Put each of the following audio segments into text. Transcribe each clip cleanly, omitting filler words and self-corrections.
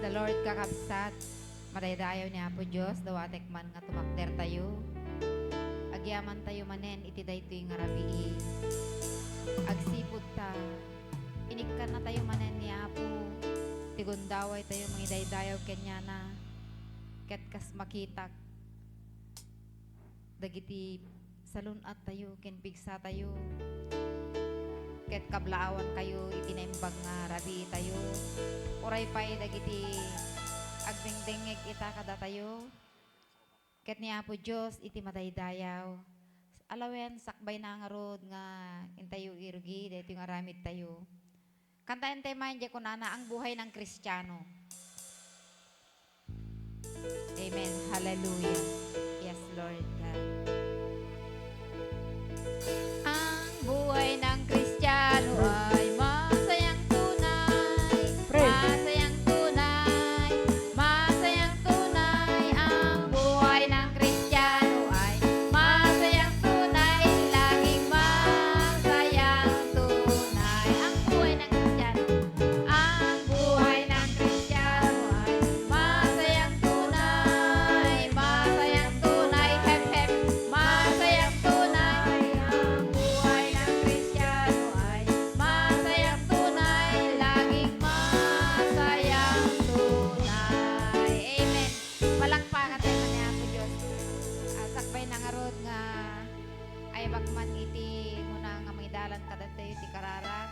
the Lord kakabsat. Madaydayaw niya po Diyos, dawatek man nga tumakder tayo. Agyaman tayo manen, itiday ito yung ngarabii. Agsipod ta, inikkan na tayo manen niya po. Tigundaway tayo mga idaydayaw kanya na. Ket kas makitak. Dagiti salunat tayo, kenpigsa tayo. Ket kablaawan kayo, itinaimbag nga rabi tayo. Uray pa'y dagiti agdingdingig ita kada tayo. Ket niya po Diyos, iti mataydayaw. Alawen, sakbay na nga rod nga intayo irgi, dito yung aramid tayo. Kantayin tayo man, di ko nana, ang buhay ng Kristiyano. Amen. Hallelujah. Yes, Lord God. Ang buhay ng Kristiyano ay masayang tunay. Masayang tunay. Masayang tunay. Ang buhay ng Kristiyano ay masayang tunay. Laging masayang tunay. Ang buhay ng Kristiyano. Ang buhay ng Kristiyano ay masayang tunay. Masayang tunay. Hep hep. Masayang tunay. Ang buhay ng Kristiyano ay masayang tunay. Laging masayang tunay. Amen. Palakpakan tayo na niya po Diyos. Sakbay na nga rod nga ay bakman iti muna nga may dalan kada tayo iti kararat.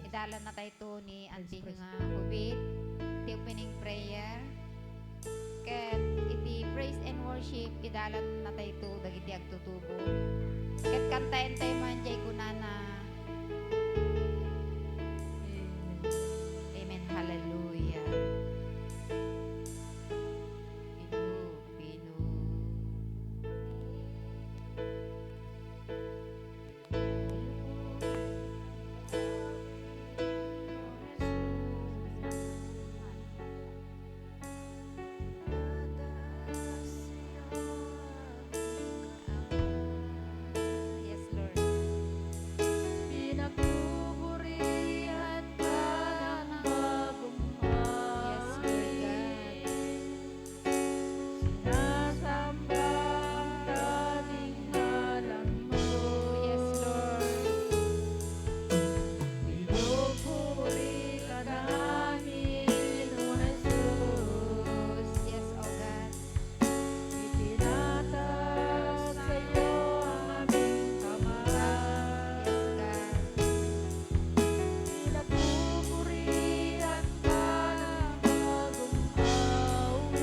Idalan na tayo to ni anting nga hubit. Iti opening prayer. Ket iti praise and worship idalan na tayo to dagiti agtutubo. Ket kantayin tayo man jay kunana. Amen. Hallelujah. Pinu. Yes, Lord. Pinagpupurihan ka ng bagong Yes, Lord hari. God. Sinasamba ang dating ngalan mo. Yes, Lord. Pinupuri ka namin, O Jesus. Yes, oh God. Itinataas sa iyo ang aming kamay. Yes, God. Pinagpupurihan ka ng bagong awit.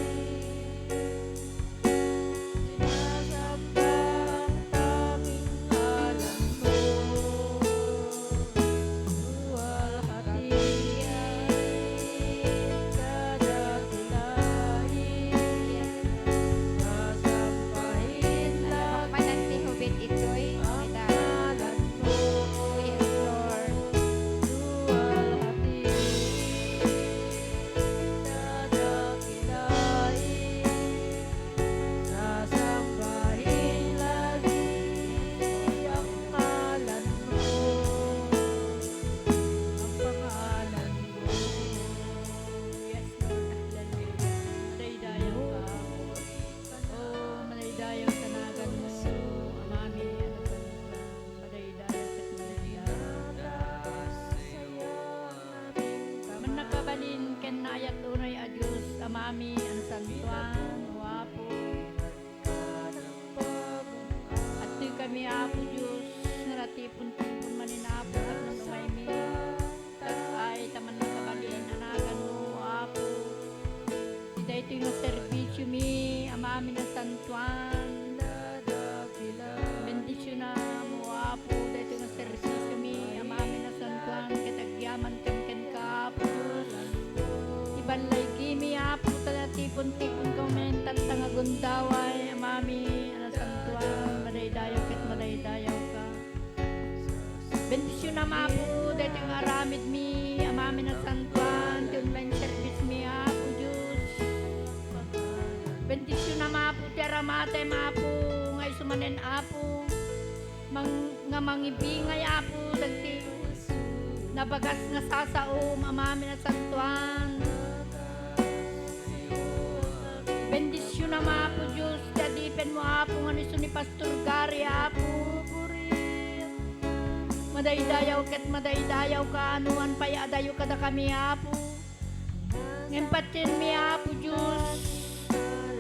Sinasamba ang tanging ngalan mo. Luwalhatiin, kadakilain. Sasampahin lang Pagmanan ti hubit ito'y ang idalan. ngalan mo. Yes, Lord. Sasambahin lagi ang ngalan mo, ang pangalan mo. Yes, Lord. Madaydayaw ka. Oh, madaydayaw tanagan mo. Amami, ano ka madaydayaw kat madaydayaw. Man nakabalin ken nayat unay a Dios amami an santuan wapo. At tuy kami apo Dios naratipon-tipon manin apo at nanumay mi. Kat ay taman nakabalin anagan mo apo. Ida ito yung servisyo mi amami na santuan. Bendisyon na mo apo. Ida ito yung servisyo mi amami na santuan. Katagyaman kam ken ka apo Dios. Ibalay kimi apo talatipon-tipon komentan tangagundaway amami ana santuan madaydayaw ket madaydayaw ka. Bendisyon na mapo dito yung aramid mi amami na santuan ti online service mi apo Diyos. Bendisyon na mapo ti aramate mapo ngay sumanen apo nga mangibingay apo dagti nabagas nga sasaom amami na santuan. na Apo Diyos, kadipen mo Apo nga niso ni Pastor Gary Apo, puri. Madaydayaw ket madaydayaw ka, anuan paya adayo kada kami Apo. Ngempatin mi Apo Diyos,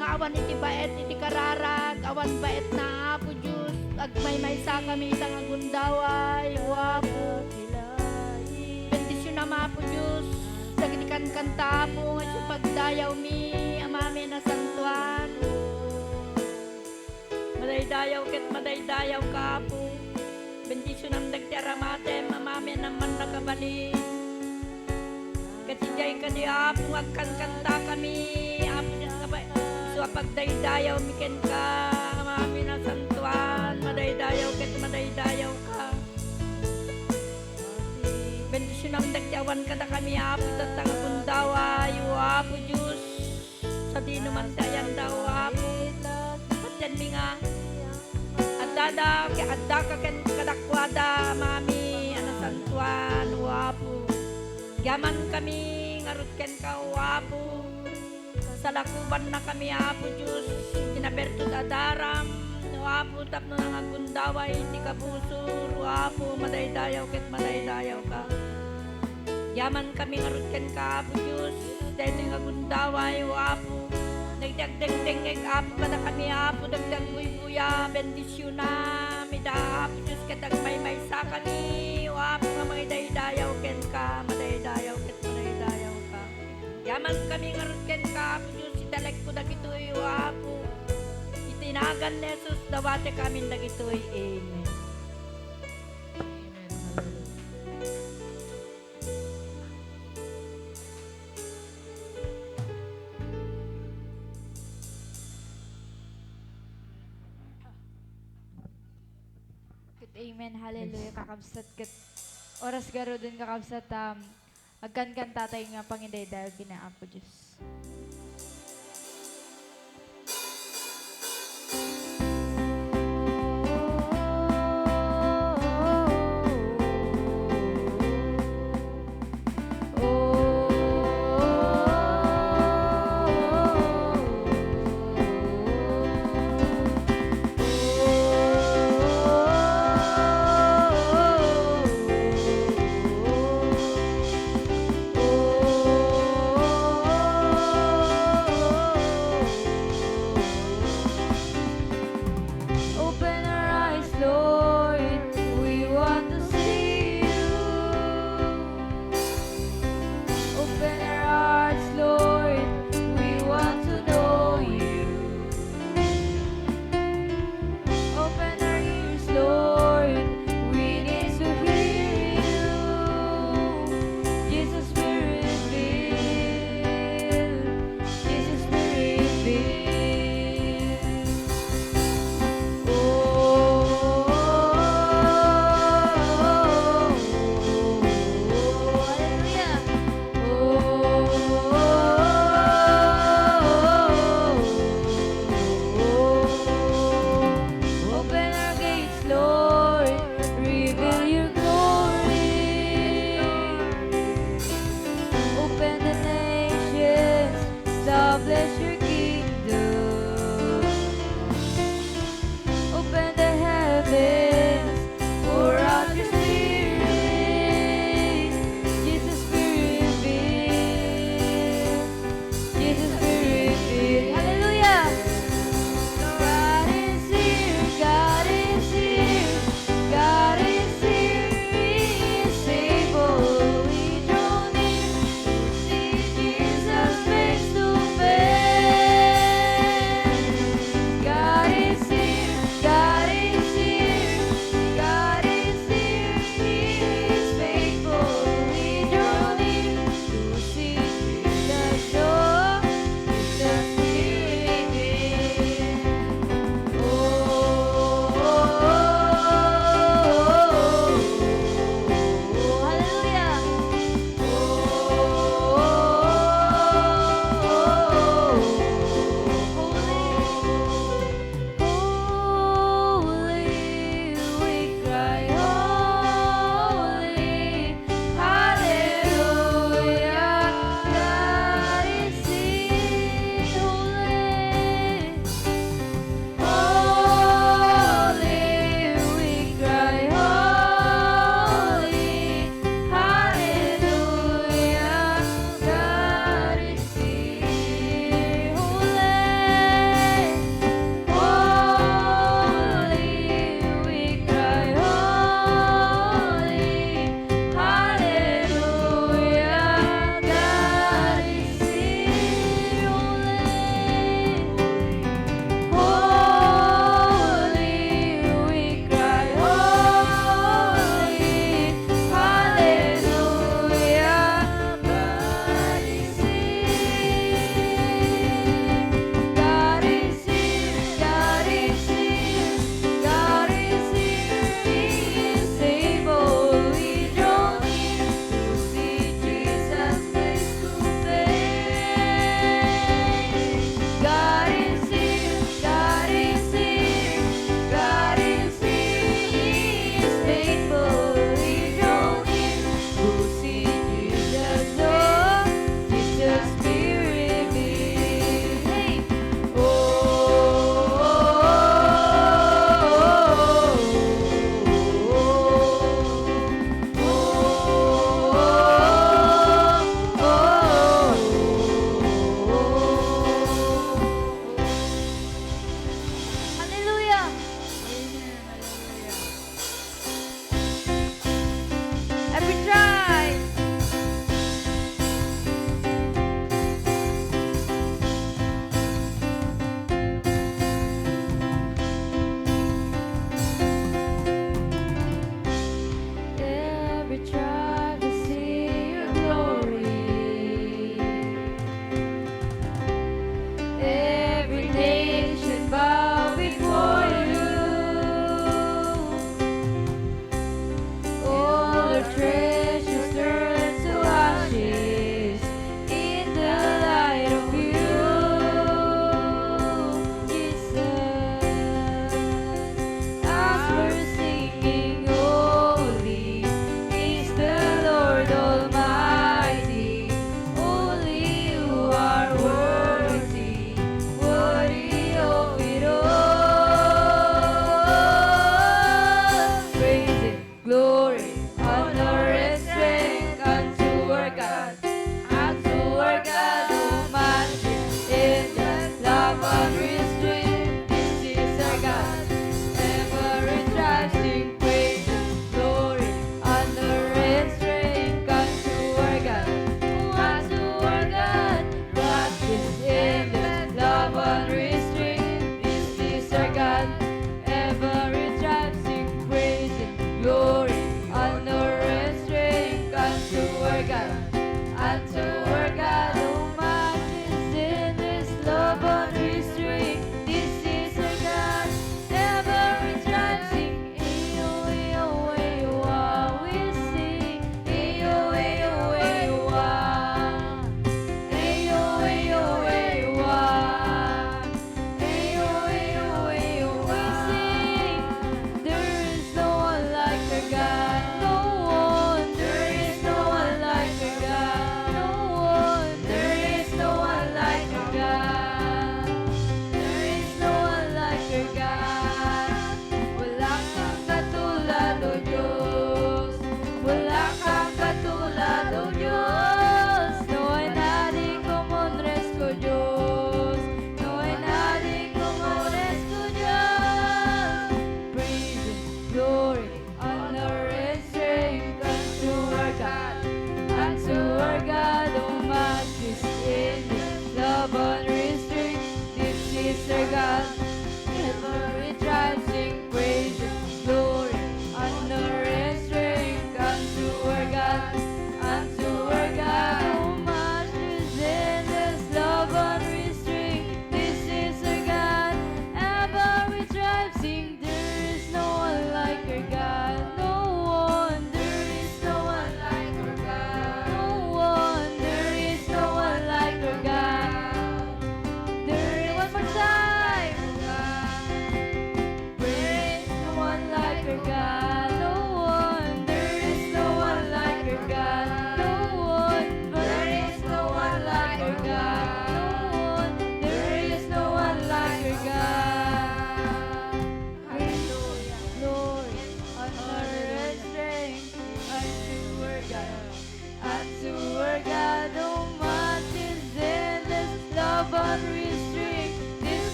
nga awan iti baet iti kararag, awan baet na Apo Diyos, agmay sa kami isang agundaway, Apo. Bendisyon na Apo Diyos, sagitikan kanta Apo, nga siya pagdayaw mi, amami na santuan. Madaydayaw ket madaydayaw ka Apo, bendisyon ang dagtiaramatem, amami naman nakabali. Katijay ka di Apo, agkankanta kami, Apo Diyos nga ba, so pagdaydayaw miken ka, amami na santuan, madaydayaw ket madaydayaw ka. Bendisyon ang dagtiawan ka na kami Apo, tatang bundawa, yu Apo Diyos, sa di naman tayan daw Apo, patyan mi nga, adda ka ken kadakwada, amami, anasantuan, Apo. Yaman kami, ngarut ken ka, Apo. Sa lakuban na kami, Apo Diyos. Tinabertod adaram, Apo. Tapno ng agundaway, hindi ka busur, Apo. Madaydayaw ket madaydayaw ka. Yaman kami, ngarut ken ka, Apo Diyos. Dahil ng agundaway, Apo. Nagdagdeng-deng, Apo, kada kami, Apo. Dagdag buya, bendisyon na. Mida, Apo Diyos, katagmay-may sa kami, Apo. Nga mga daydayaw ken ka, madaydayaw ket madaydayaw ka. Yaman kami ngarut ken ka, Apo Diyos, italag ko dagitoy, Apo. Itinagan ni Jesus, dawate kami dagitoy. Amen. Amen, hallelujah, kakabsat ket oras garo din kakabsat agkan tatay nga panginday dahil ginaapo Diyos.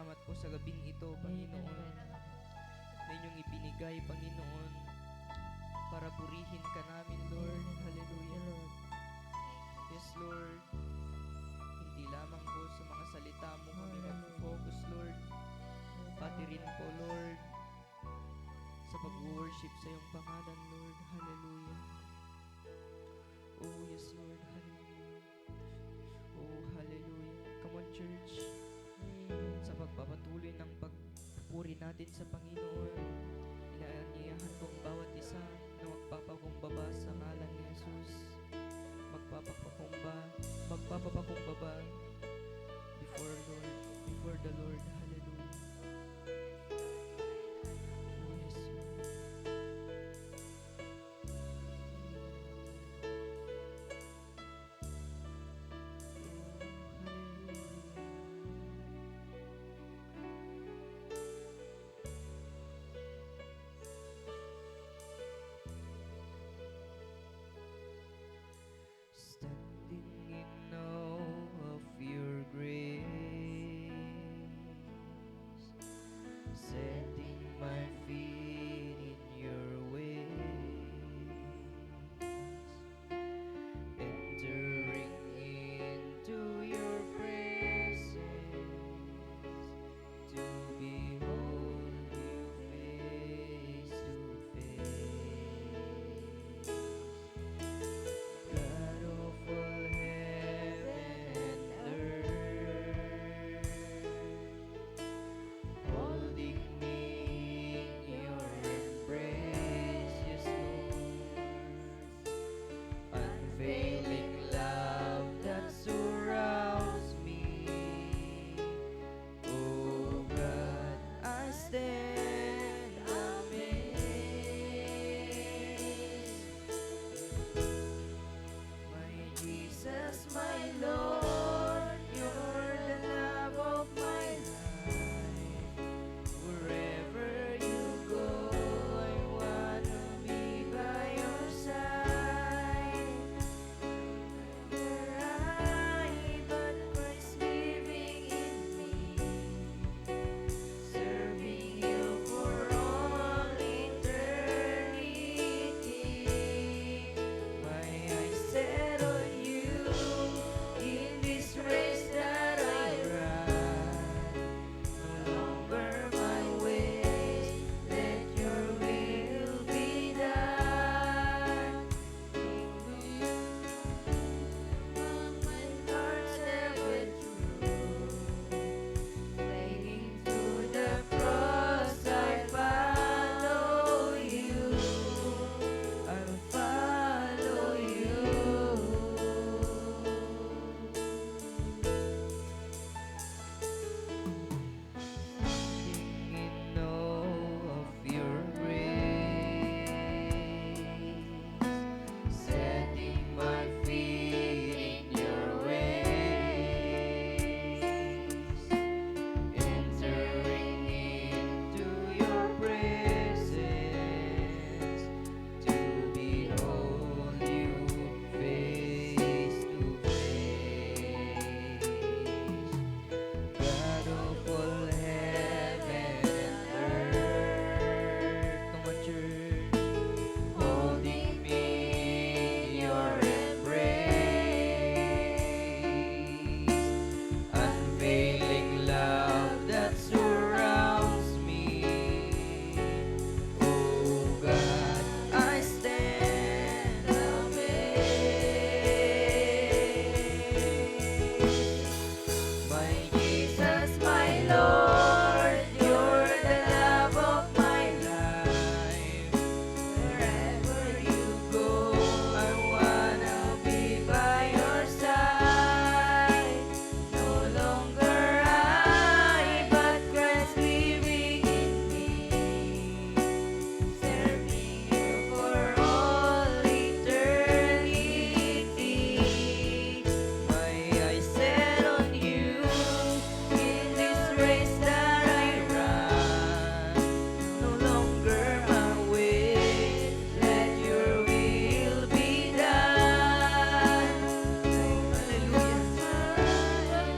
salamat po sa gabing ito, Panginoon, na inyong ibinigay, Panginoon, para purihin ka namin, Lord. Hallelujah. Yes, Lord. Hindi lamang po sa mga salita mo kami mag-focus, Lord. Pati rin po, Lord, sa pag-worship sa iyong pangalan, Lord. Hallelujah. Oh, yes, Lord. Hallelujah. Oh, hallelujah. Come on, church. Sa pagpapatuloy ng pagpupuri natin sa Panginoon, inaanyayahan kong bawat isa na magpapakumbaba sa ngalan ni Jesus. Magpapakumbaba before the Lord. Hallelujah. Oh, yes, Lord. Standing in awe of your grace, setting my feet in your ways, entering into your presence to behold you face to face. God of all heaven and earth, holding me in your embrace, yes, Lord. Unfailing love that surrounds me. Oh God, I stand amazed. My Jesus, my Lord, you're the love of my life. Wherever you go, I wanna be by your side. Where I but Christ living in me, serving you for all eternity. My eyes set on you in this race that I run. No longer my ways, let your will be done. My heart's ever true, clinging to the cross, I follow you. I'll follow you. In awe of your grace, setting my feet in your ways, entering into your presence to behold you face to face. God of all heaven and earth, come on, church, holding me in your embrace, unfailing love that surrounds me. Oh God, I stand amazed. My Jesus, my Lord, you're the love of my life. Wherever you go, I wanna be by your side. No longer I, but Christ living in me, serving you for all eternity. My eyes set on you in this race that I run. No longer my way, let your will be done. Hallelujah.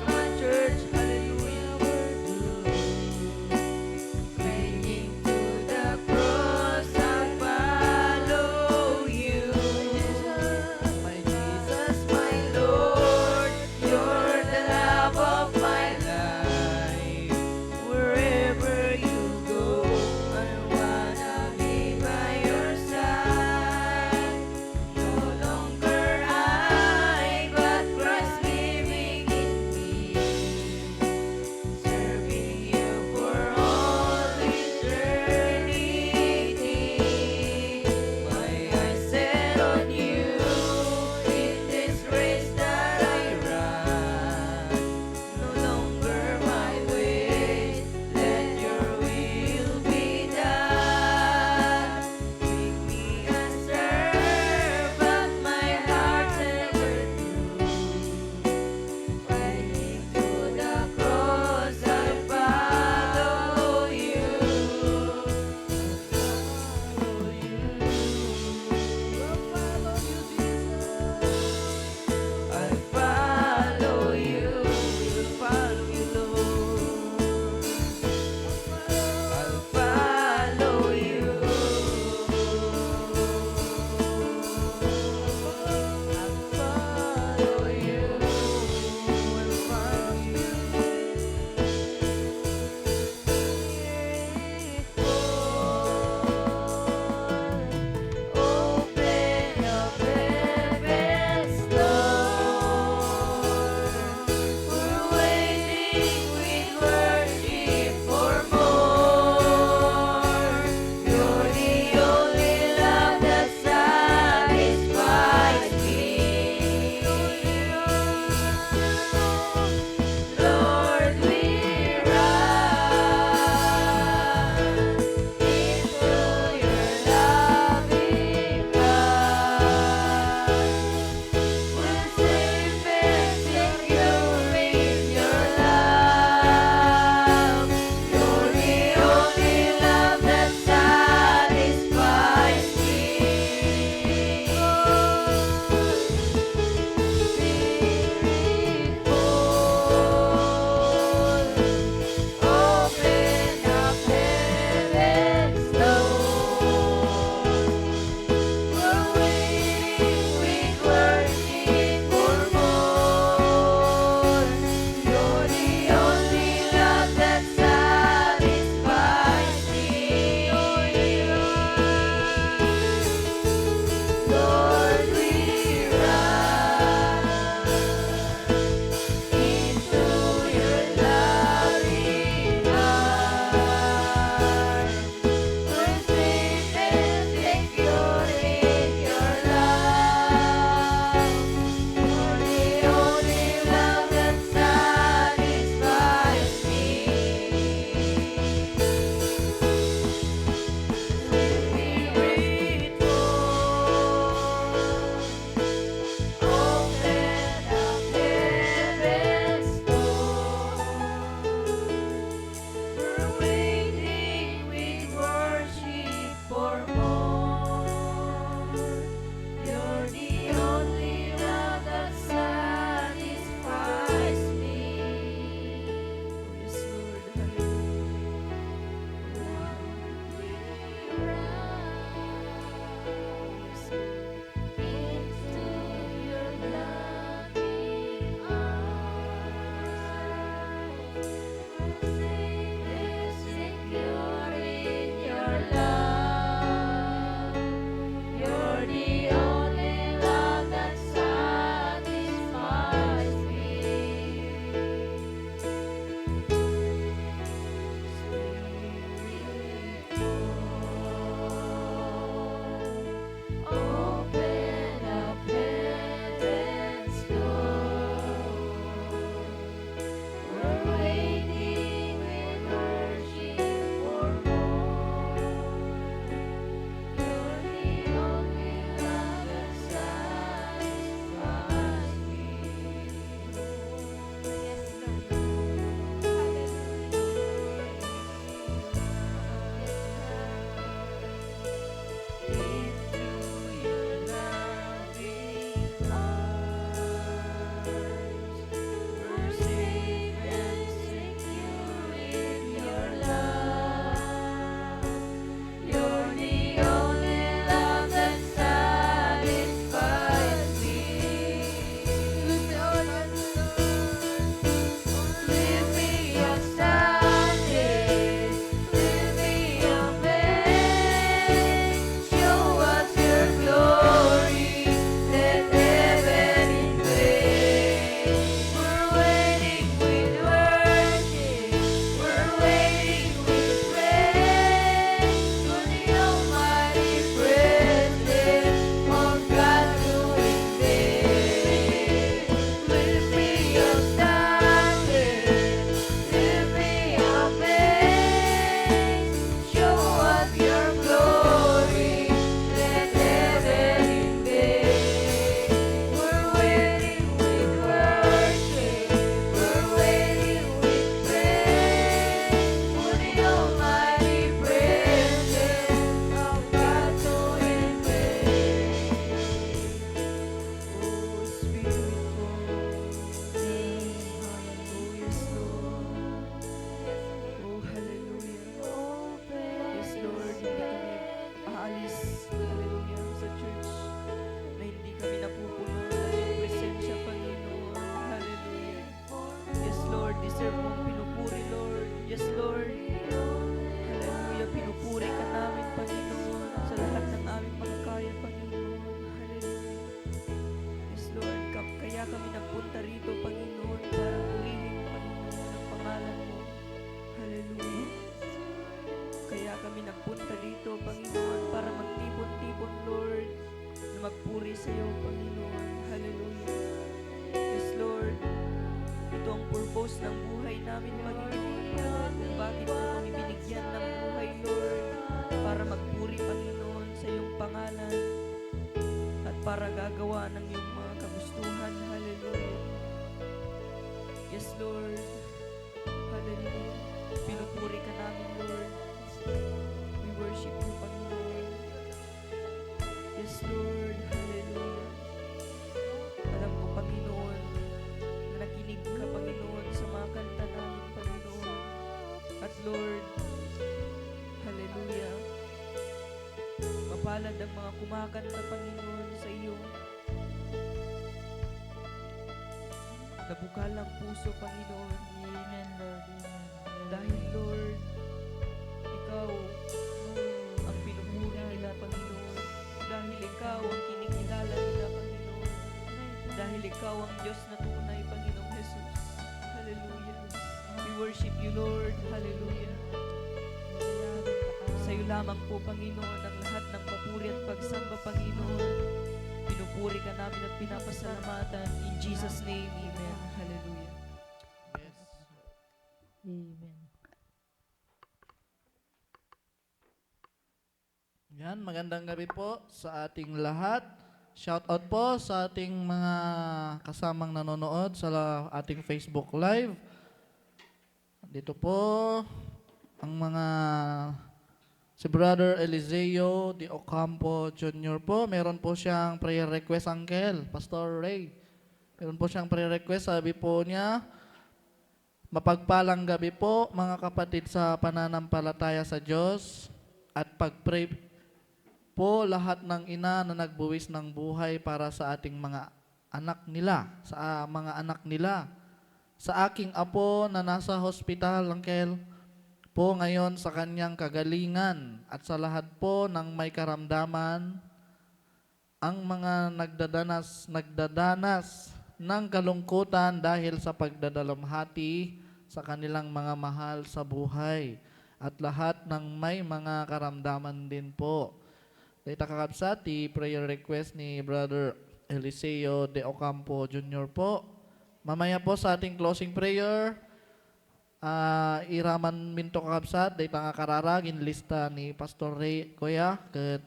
Come on, church. Hallelujah. kaya kami nagpunta dito, Panginoon, para magtipon-tipon, Lord, na magpuri sa iyo, Panginoon. Hallelujah. Yes, Lord. Ito ang purpose ng buhay namin, Panginoon. Kung bakit mo kami binigyan ng buhay, Lord, para magpuri, Panginoon, sa iyong pangalan at para gagawa ng iyong mga kagustuhan. Hallelujah. Yes, Lord. Hallelujah. Pinupuri ka namin, Lord. We worship you, Panginoon. Yes, Lord. Hallelujah. Alam ko, Panginoon, na nakinig ka, Panginoon, sa mga kanta namin, Panginoon. At Lord, hallelujah, mapalad ang mga kumakanta, Panginoon, sa iyo. Nabukal ang puso, Panginoon. Amen, Lord. Amen. Dahil, Lord, Ikaw ang pinupuri nila, Panginoon. Dahil Ikaw ang kinikilala nila, Panginoon. Dahil Ikaw ang Diyos na tunay, Panginoong Jesus. Hallelujah. We worship you, Lord. Hallelujah. Sa iyo lamang po, Panginoon, ang lahat ng papuri at pagsamba, Panginoon. Pinupuri ka namin at pinapasalamatan. In Jesus' name, Amen. Hallelujah. Amen. Yan, magandang gabi po sa ating lahat. Shout out po sa ating mga kasamang nanonood sa ating Facebook Live. Dito po ang mga si Brother Eliseo de Ocampo Jr. po. Meron po siyang prayer request, Uncle, Pastor Ray. Meron po siyang prayer request. Sabi po niya, mapagpalang gabi po mga kapatid sa pananampalataya sa Diyos at pag-pray po lahat ng ina na nagbuwis ng buhay para sa ating mga anak nila, sa mga anak nila. Sa aking apo na nasa hospital, Uncle, po ngayon sa kanyang kagalingan at sa lahat po ng may karamdaman, ang mga nagdadanas ng kalungkutan dahil sa pagdadalamhati sa kanilang mga mahal sa buhay at lahat ng may mga karamdaman din po. Dito kakabsat, prayer request ni Brother Eliseo de Ocampo Jr. po. Mamaya po sa ating closing prayer, iraman minto kakabsat, dito nga kararagin lista ni Pastor Ray Kuya, ket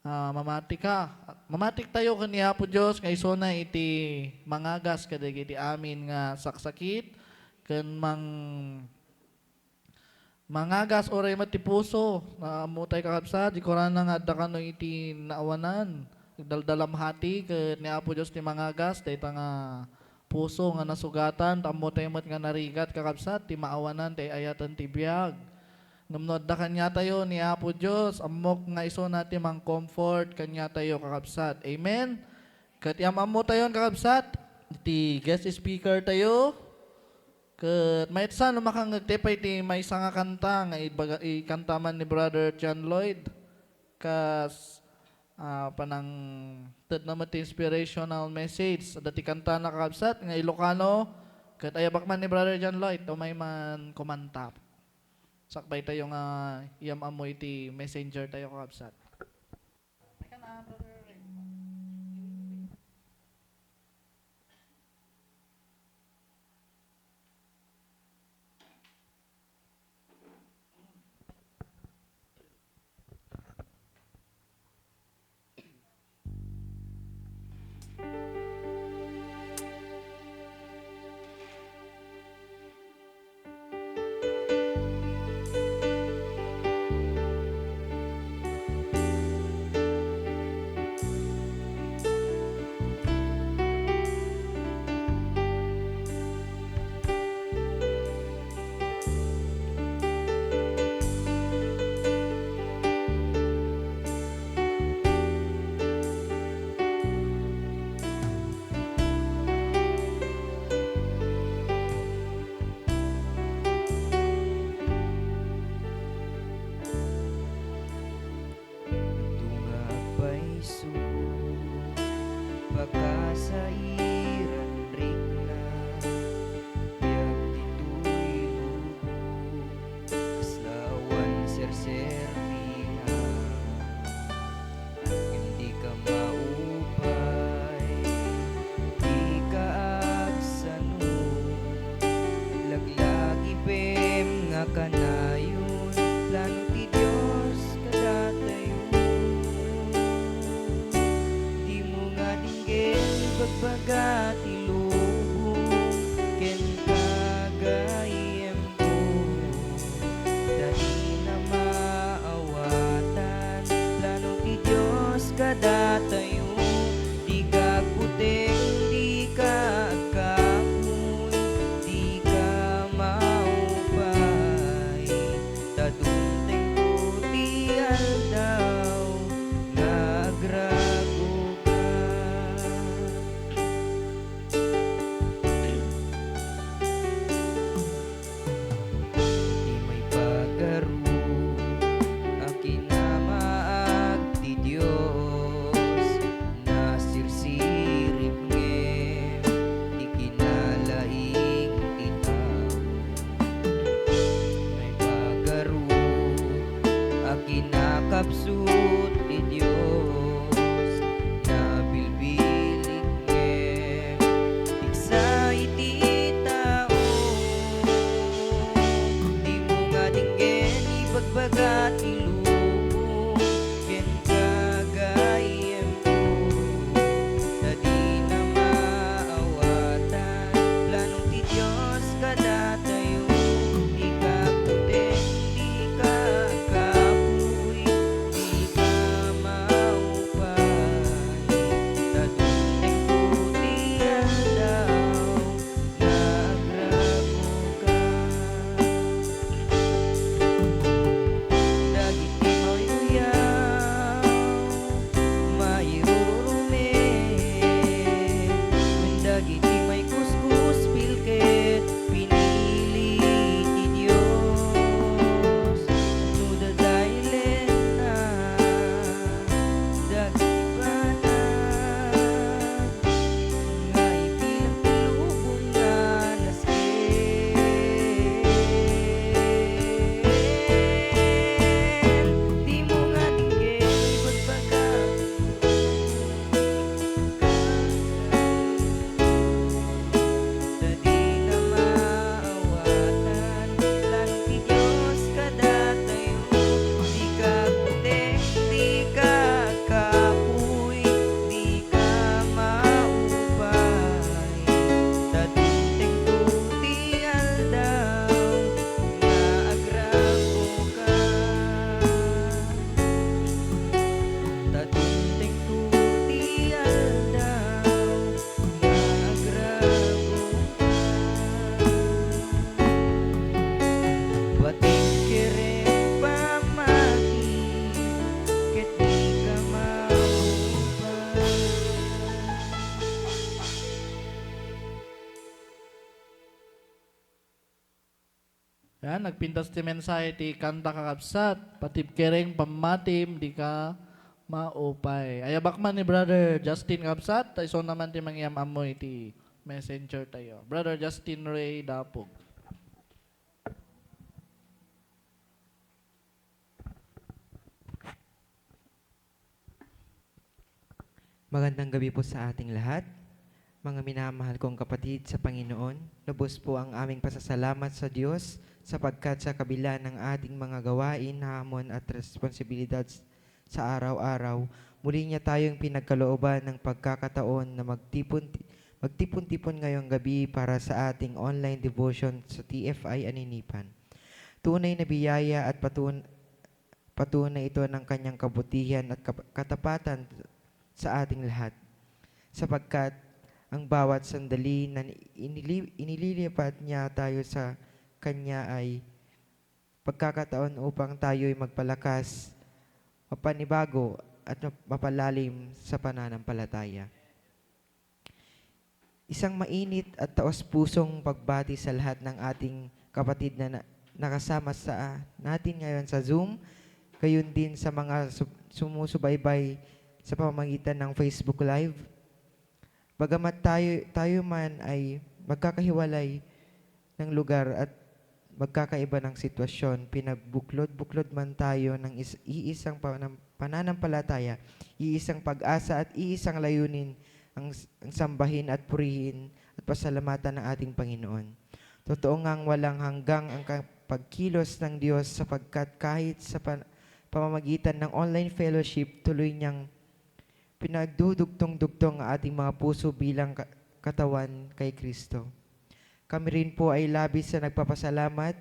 mamatik ka. Mamatik tayo kaniya po Diyos, nga iso na iti mangagas kadag iti amin nga saksakit, ken mangagas oray mati puso, na mutay kakabsat, di koran nga adda kano iti naawanan, daldalamhati, ket ni Apo Diyos ti mangagas, dito nga puso nga nasugatan, tamutay mat nga narigat kakabsat, ti maawanan, ti ayatan ti biyag. Numnod da kanya tayo ni Apo Diyos, amok nga iso natin mang comfort, kanya tayo kakabsat. Amen? Katyam amo tayo kakabsat, iti guest speaker tayo, kat may saan makangagtipay ti may isa nga kanta, nga ikantaman ni Brother John Lloyd, kas panang ted naman ti inspirational message, dati kanta na kakabsat, nga Ilocano, kat ayabak man ni Brother John Lloyd, o may man kumanta. Sakbay tayo nga iyam amoy ti messenger tayo kakabsat. Pagkasairan rikna, biag dito'y lubo, kaslawan serse nga kanayon, plano ti Diyos kadatayo. Di mo nga dinggin, bagbaga ti lubong, ken kagayem ko. Dali na maawatan, plano ti Diyos kadatayo. Di ka puting, di ka agkapoy, di ka maupay. Tadunteng ko ti aldaw, nga agrago ka. Di may pagaro, akin na maag ti Diyos, nasirsirip ngem, di kinalaing itaw. May pagaro, akin na kapsut ti Diyos, na bilbilig ngem, tiksa iti tao. Di mo nga dinggin, ibagbaga ti lubong, ken kagayem ko. Dadi na maawatan, planong ti Diyos kadatayo. Di ka puting, di ka kapoy, di ka maupay. Tadunteng ko ti aldaw, nga agrago ka. Dagiti mauyaw, mairurume, dagiti may kuskus pilket, pinili ti Diyos. No dadailen na, dagiti banag, nga ipilang tilubong nga nasken. Di mo nga dinggin, ibagbaga dadi na maawatan, plano ti Diyos kadatayo. Di ka puting, di ka kapoy, di ka maupay. Tadunteng ko ti aldaw, nga agrago ka. Tadunteng ko ti aldaw, nga agrago ka. Bating kere pamati, ket di ka maupay. Yan, nagpintas ti mensahe ti kanta kakabsat, patib kereng pamatim, di ka maupay. Ayabak man ni Brother Justin Kakabsat, iso naman ti mangyam amoy ti messenger tayo. Brother Justin Ray Dapog. Magandang gabi po sa ating lahat. Mga minamahal kong kapatid sa Panginoon, lubos po ang aming pasasalamat sa Diyos sapagkat sa kabila ng ating mga gawain, hamon at responsibilidad sa araw-araw, muli niya tayong pinagkalooban ng pagkakataon na magtipon-tipon ngayong gabi para sa ating online devotion sa TFI Aninipan. Tunay na biyaya at patunay ito ng kanyang kabutihan at katapatan sa ating lahat. Sapagkat ang bawat sandali na inililipat niya tayo sa Kanya ay pagkakataon upang tayo'y magpalakas, mapanibago at mapalalim sa pananampalataya. Isang mainit at taos-pusong pagbati sa lahat ng ating kapatid na nakasama sa natin ngayon sa Zoom, gayon din sa mga sumusubaybay sa pamamagitan ng Facebook Live. Bagamat tayo man ay magkakahiwalay ng lugar at magkakaiba ng sitwasyon, pinagbuklod-buklod man tayo ng iisang pananampalataya, iisang pag-asa at iisang layunin ang sambahin at purihin at pasalamatan ng ating Panginoon. Totoo ngang walang hanggang ang pagkilos ng Diyos sapagkat kahit sa pamamagitan ng online fellowship, tuloy niyang pinagdudugtong-dugtong ang ating mga puso bilang katawan kay Kristo. Kami rin po ay labis na nagpapasalamat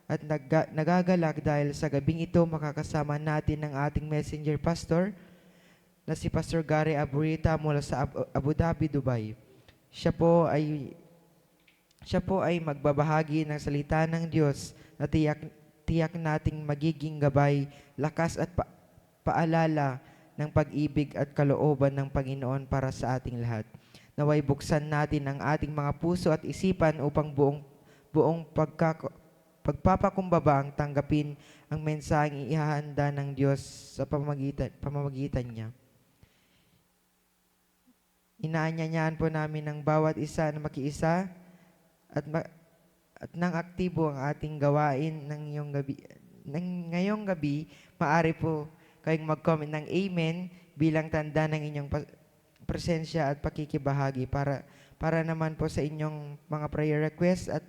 at nagagalak dahil sa gabing ito makakasama natin ang ating messenger pastor na si Pastor Gary Aburita mula sa Abu Dhabi, Dubai. Siya po ay magbabahagi ng salita ng Diyos na tiyak nating magiging gabay, lakas at paalala ng pag-ibig at kalooban ng Panginoon para sa ating lahat. Naway buksan natin ang ating mga puso at isipan upang buong pagpapakumbaba ang tanggapin ang mensaheng ihahanda ng Diyos sa pamamagitan niya. Inaanyayahan po namin ng bawat isa na makiisa at nang aktibo ang ating gawain ngayong gabi, maaari po kayong mag-comment ng Amen bilang tanda ng inyong presensya at pakikibahagi para naman po sa inyong mga prayer requests at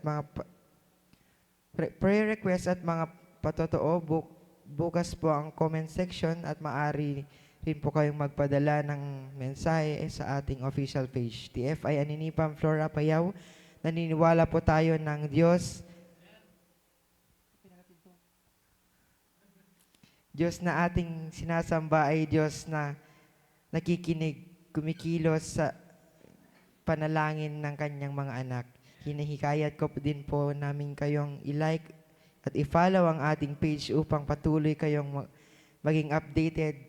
mga patotoo. Bukas po ang comment section at maaari rin po kayong magpadala ng mensahe sa ating official page. TFI Aninipam Flora Payaw, naniniwala po tayo ng Diyos na ating sinasamba ay Diyos na nakikinig, kumikilos sa panalangin ng kanyang mga anak. Hinihikayat ko din po namin kayong i-like at i-follow ang ating page upang patuloy kayong maging updated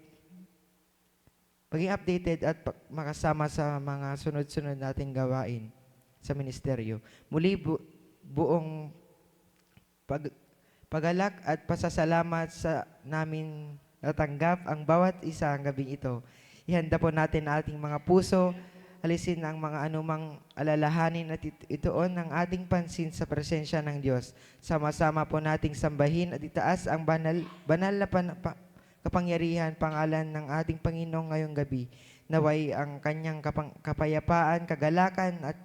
at makasama sa mga sunod-sunod nating gawain sa ministeryo. Muli buong pagalak at pasasalamat sa namin natanggap ang bawat isa ang gabing ito. Ihanda po natin ang ating mga puso, alisin ang mga anumang alalahanin at ituon ang ating pansin sa presensya ng Diyos. Sama-sama po nating sambahin at itaas ang banal na kapangyarihan, pangalan ng ating Panginoong ngayong gabi. Naway ang kanyang kapayapaan, kagalakan at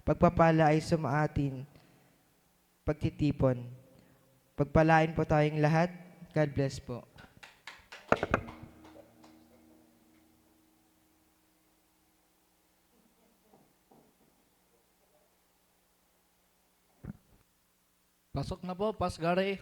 pagpapala ay sumaatin, pagtitipon. Pagpalain po tayong lahat. God bless po. Pasok na po, Pas Gary.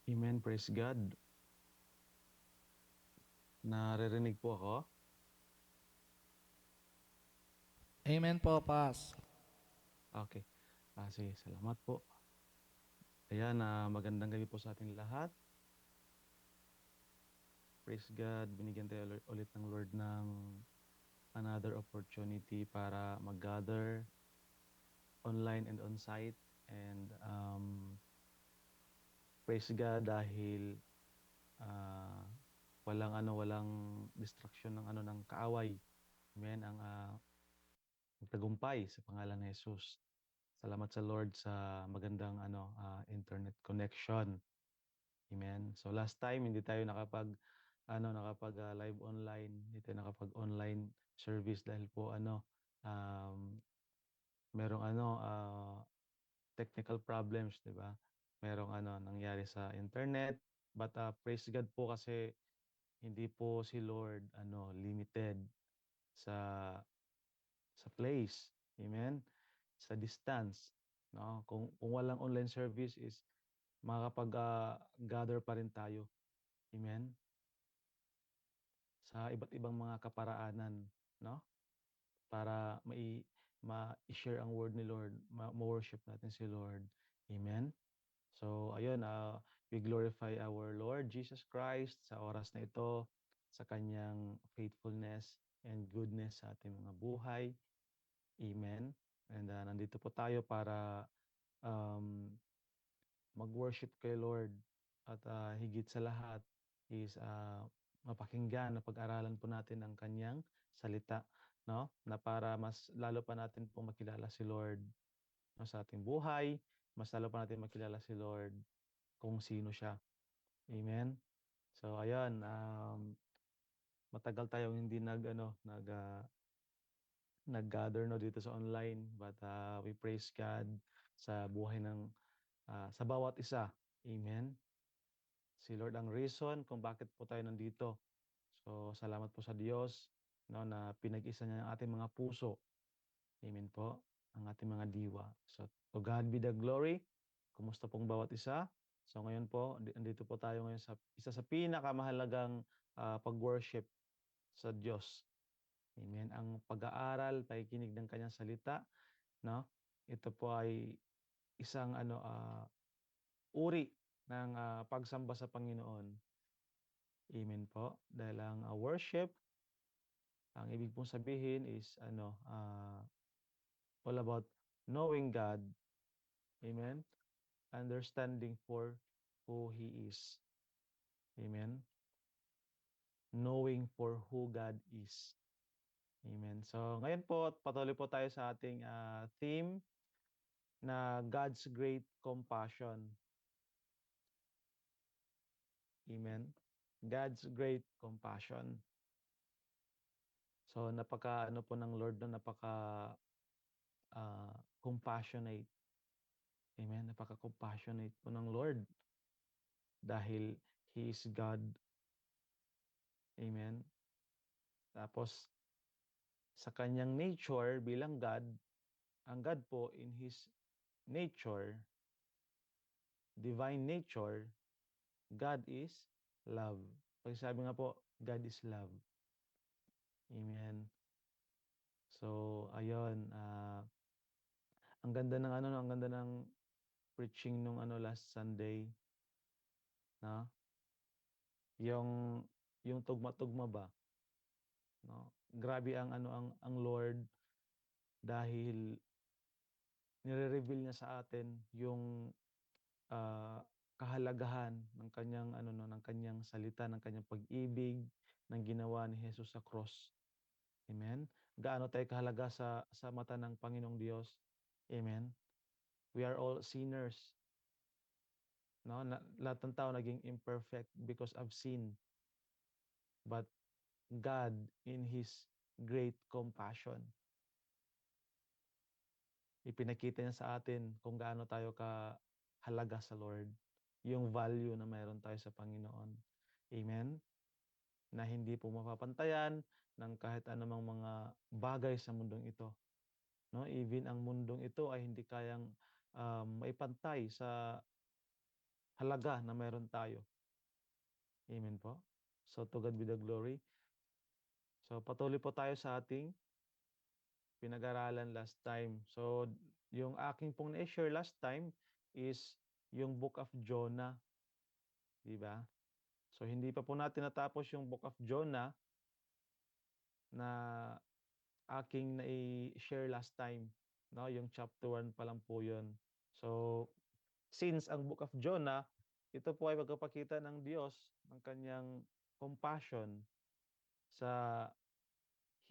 Amen. Praise God. Naririnig po ako. Amen po, Pas. Okay. Sige, salamat po. Ayan, magandang gabi po sa ating lahat. Praise God. Binigyan tayo ulit ng Lord ng another opportunity para mag-gather online and on-site. And praise God dahil walang distraction ng kaaway. Amen. Ang tagumpay sa pangalan ng Jesus. Salamat sa Lord sa magandang internet connection. Amen. So last time hindi tayo nakapag live online, hindi tayo nakapag online service dahil po merong technical problems, 'di ba? Merong nangyari sa internet, but praise God po kasi hindi po si Lord limited sa place. Amen. Sa distance, no? Kung walang online service is makakapag-gather pa rin tayo. Amen. Sa iba't ibang mga kaparaanan, no? Para ma-share ang word ni Lord, ma-worship natin si Lord. Amen. So, ayun, we glorify our Lord Jesus Christ sa oras na ito, sa kanyang faithfulness and goodness sa ating mga buhay. Amen. And nandito po tayo para mag-worship kay Lord at higit sa lahat is mapakinggan na pag-aralan po natin ang kanyang salita, no? Na para mas lalo pa natin po makilala si Lord, no, sa ating buhay, mas lalo pa natin makilala si Lord kung sino siya. Amen. So ayun, matagal tayong hindi nag-gather no dito sa online, but we praise God sa buhay ng sa bawat isa. Amen. Si Lord ang reason kung bakit po tayo nandito. So, salamat po sa Diyos, no, na pinag-isa niya ang ating mga puso. Amen po. Ang ating mga diwa. So, to God be the glory. Kumusta pong bawat isa? So, ngayon po, andito po tayo ngayon sa isa sa pinakamahalagang pag-worship sa Diyos. Amen. Ang pag-aaral, pakikinig ng kanyang salita, no? Ito po ay isang uri ng pagsamba sa Panginoon. Amen po. Dahil ang worship, ang ibig pong sabihin is all about knowing God. Amen. Understanding for who He is. Amen. Knowing for who God is. Amen. So ngayon po, patuloy po tayo sa ating theme na God's great compassion. Amen. God's great compassion. So napaka ano po ng Lord na napaka compassionate. Amen. Napaka-compassionate po ng Lord dahil He is God. Amen. Tapos sa kanyang nature bilang God, ang God po in His nature, divine nature, God is love. Pag sabi nga po, God is love. Amen. So, ayun, ang ganda ng ang ganda ng preaching nung last Sunday, no? Yung tugma-tugma ba, no? Grabe ang ang Lord dahil nire-reveal niya sa atin yung kahalagahan ng kanyang ng kanyang salita, ng kanyang pag-ibig, ng ginawa ni Jesus sa cross. Amen. Gaano tayo kahalaga sa mata ng Panginoong Diyos. Amen. We are all sinners. No, lahat ng tao naging imperfect because of sin. But God in His great compassion, ipinakita niya sa atin kung gaano tayo kahalaga sa Lord. Yung value na mayroon tayo sa Panginoon. Amen. Na hindi po mapapantayan ng kahit anumang mga bagay sa mundong ito. No, even ang mundong ito ay hindi kayang maipantay sa halaga na mayroon tayo. Amen po. So to God be the glory. So patuloy po tayo sa ating pinag-aralan last time. So yung aking pong na-share last time is yung Book of Jonah. Di ba? So hindi pa po natin natapos yung Book of Jonah na aking na-share last time, no? Yung chapter 1 pa lang po 'yon. So since ang Book of Jonah, ito po ay pagpapakita ng Diyos ng kanyang compassion sa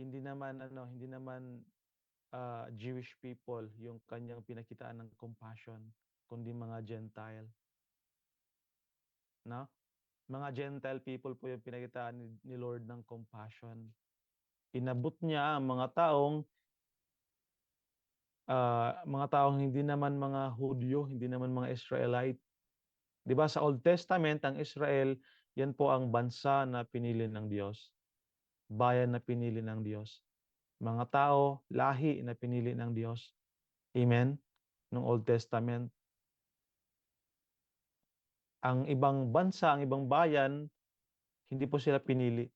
hindi naman Jewish people yung kanyang pinakitaan ng compassion, kundi mga Gentile, no? Mga Gentile people po yung pinakitaan ni Lord ng compassion. Inabot niya ang mga taong hindi naman mga Hudyo, hindi naman mga Israelite. 'Di ba sa Old Testament ang Israel, yan po ang bansa na pinili ng Diyos, bayan na pinili ng Diyos, mga tao, lahi na pinili ng Diyos. Amen. Nung Old Testament, ang ibang bansa, ang ibang bayan, hindi po sila pinili.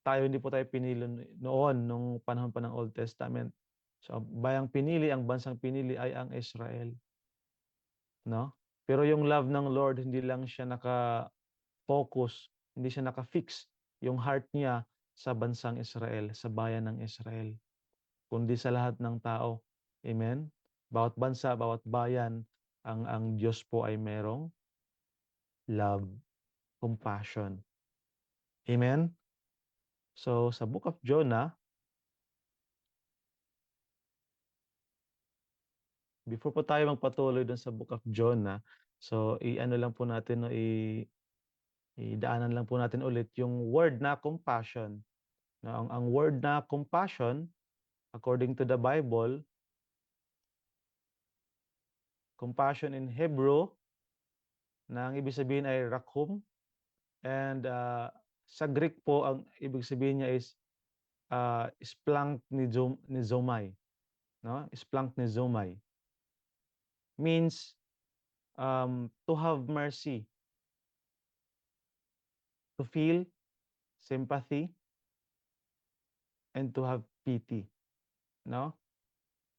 Tayo hindi po tayo pinili noon nung panahon pa ng Old Testament. So, bayang pinili, ang bansang pinili ay ang Israel, no? Pero yung love ng Lord, hindi lang siya naka-focus, hindi siya naka-fix yung heart niya sa bansang Israel, sa bayan ng Israel, kundi sa lahat ng tao. Amen? Bawat bansa, bawat bayan, ang Diyos po ay merong love, compassion. Amen? So, sa Book of Jonah, before po tayo magpatuloy dun sa Book of Jonah, so i-ano lang po natin, no, idaanan lang po natin ulit yung word na compassion. No, ang word na compassion, according to the Bible, compassion in Hebrew, na ang ibig sabihin ay rakum, and sa Greek po, ang ibig sabihin niya is splanchnizomai, no? Splanchnizomai means to have mercy, to feel sympathy, and to have pity, no?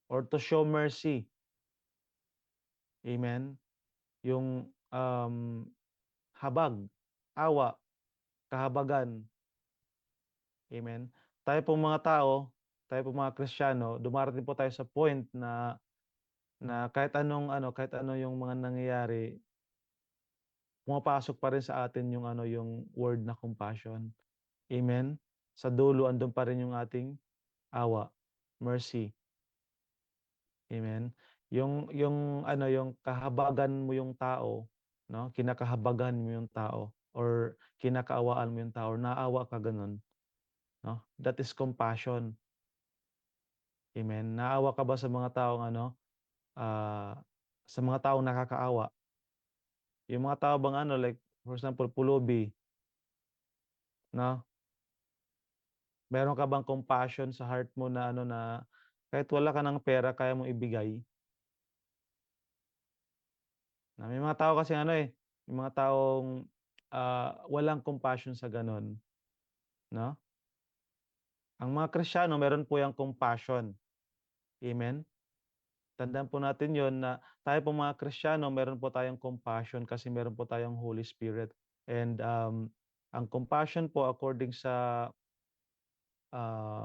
Or to show mercy. Amen. Yung habag, awa, kahabagan. Amen. Tayo pong mga tao, tayo pong mga Kristiyano, dumarating po tayo sa point na kahit ano yung mga nangyayari, pumapasok pa rin sa atin yung yung word na compassion. Amen. Sa dulo andun pa rin yung ating awa, mercy. Amen. Yung kahabagan mo yung tao, no? Kinakahabagan mo yung tao or kinakaawaan mo yung tao, or naawa ka ganun, no? That is compassion. Amen. Naawa ka ba sa mga taong sa mga taong nakakaawa? Yung mga tao bang like for example, pulubi, no? Meron ka bang compassion sa heart mo na na kahit wala ka ng pera kaya mong ibigay? Na may mga tao kasi may mga taong walang compassion sa ganun, no? Ang mga Kristiyano meron po yung compassion. Amen. Tandaan po natin 'yon na tayo po mga Kristiyano meron po tayong compassion kasi meron po tayong Holy Spirit. And ang compassion po according sa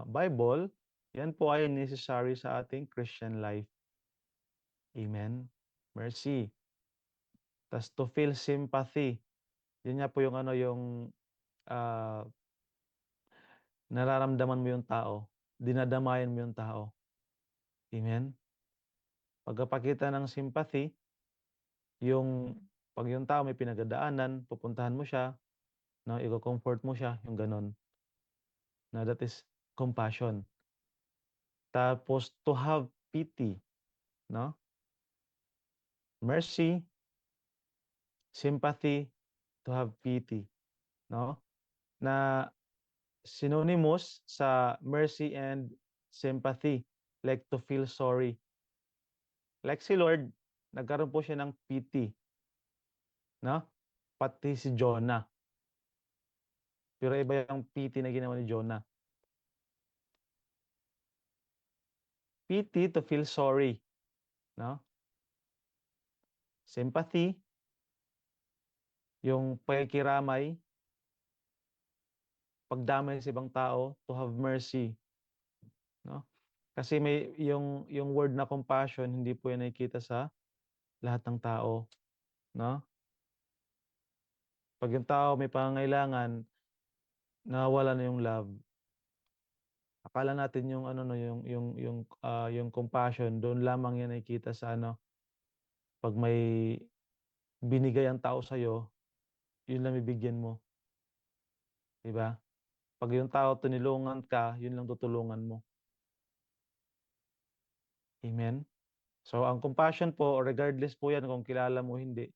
Bible, yan po ay necessary sa ating Christian life. Amen. Mercy. Tas to feel sympathy. Yun nga po yung ah, nararamdaman mo yung tao, dinadamayan mo yung tao. Amen. Pagpapakita ng sympathy, yung pag yung tao may pinagdadaanan, pupuntahan mo siya, no, i-comfort mo siya, yung ganon. Na that is compassion. Tapos to have pity, no? Mercy, sympathy, to have pity, no? Na synonymous sa mercy and sympathy, like to feel sorry. Like si Lord, nagkaroon po siya ng pity, no? Pati si Jonah. Pero iba yung pity na ginawa ni Jonah. Pity, to feel sorry, no? Sympathy, yung pakikiramay, pagdamay sa ibang tao, to have mercy, no? Kasi may yung word na compassion, hindi po yan nakikita sa lahat ng tao, no? Pag yung tao may pangangailangan, nawawala na yung love. Akala natin yung no, yung compassion, doon lamang yan nakikita sa pag may binigay ang tao sa iyo, yun lang bibigyan mo, 'di ba? Pag yung tao tinulungan ka, yun lang tutulungan mo. Amen. So ang compassion po, regardless po yan kung kilala mo hindi,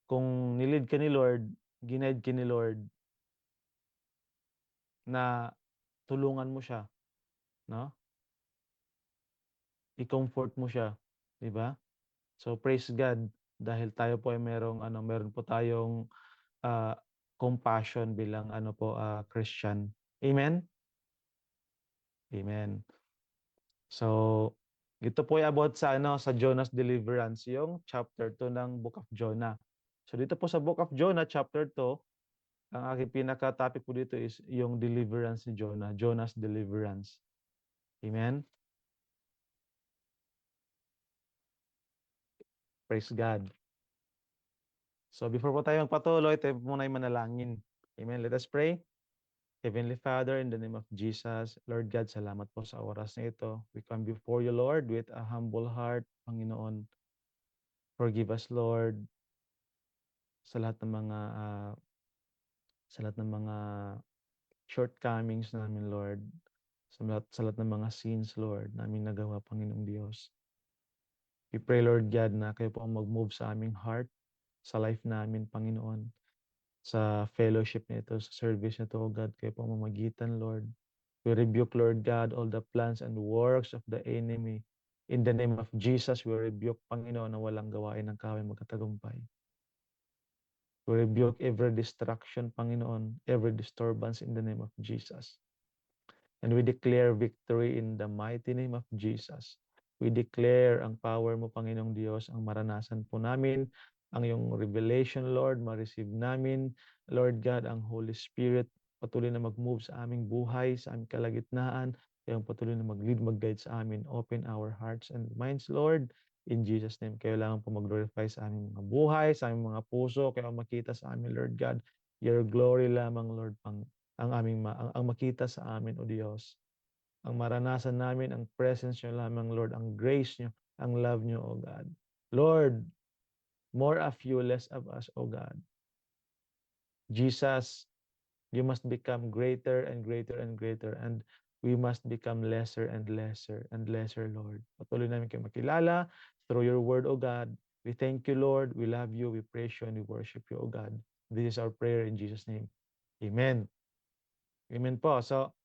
kung nilid ka ni Lord, ginaid ka ni Lord na tulungan mo siya, no? I-comfort mo siya, 'di ba? So praise God dahil tayo po ay meron po tayong ah, compassion bilang Christian. Amen. Amen. So ito po ay about sa Jonah's deliverance, yung chapter 2 ng Book of Jonah. So dito po sa Book of Jonah chapter 2, ang aking pinaka-topic po dito is yung deliverance ni Jonah, Jonah's deliverance. Amen. Praise God. So before po tayo magpatuloy, tayo po muna ay manalangin. Amen. Let us pray. Heavenly Father, in the name of Jesus, Lord God, salamat po sa oras na ito. We come before you, Lord, with a humble heart, Panginoon. Forgive us, Lord, sa lahat ng mga sa lahat ng mga shortcomings namin, Lord, sa lahat ng mga sins, Lord, namin nagawa, Panginoong Diyos. We pray, Lord God, na kayo po ang mag-move sa aming heart, sa life namin, Panginoon, sa fellowship nito, sa service nito, O God, kayo po ang mamagitan, Lord. We rebuke, Lord God, all the plans and works of the enemy. In the name of Jesus, we rebuke, Panginoon, na walang gawain ng kaway magkatagumpay. We rebuke every distraction, Panginoon, every disturbance in the name of Jesus. And we declare victory in the mighty name of Jesus. We declare ang power mo, Panginoong Diyos, ang maranasan po namin, ang iyong revelation, Lord, ma-receive namin, Lord God, ang Holy Spirit, patuloy na mag-move sa aming buhay, sa aming kalagitnaan, kayong patuloy na mag-lead, mag-guide sa amin. Open our hearts and minds, Lord, in Jesus' name. Kayo lang po mag-glorify sa aming mga buhay, sa aming mga puso, kayo makita sa amin, Lord God. Your glory lamang, Lord, ang makita sa amin, O Diyos. Ang maranasan namin, ang presence nyo lamang, Lord, ang grace nyo, ang love nyo, O God. Lord, more of you, less of us, O God. Jesus, you must become greater and greater and greater, and we must become lesser and lesser and lesser, Lord. Patuloy namin kayo makilala through your word, O God. We thank you, Lord. We love you. We praise you and we worship you, O God. This is our prayer in Jesus' name. Amen. Amen po. So,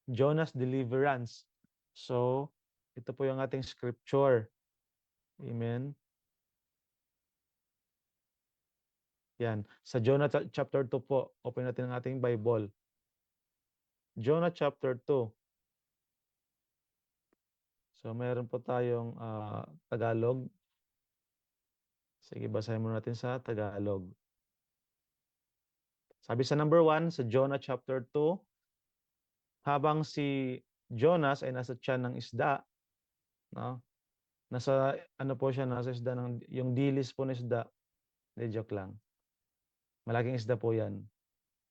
Jonah's deliverance. So, ito po yung ating scripture. Amen. Yan. Sa Jonah chapter 2 po, open natin ang ating Bible. Jonah chapter 2. So, meron po tayong Tagalog. Sige, basahin muna natin sa Tagalog. Sabi sa number 1, sa Jonah chapter 2, habang si Jonas ay nasa tiyan ng isda, no? Nasa ano po siya, nasa isda ng yung dilis po ng isda. Hindi, joke lang. Malaking isda po 'yan.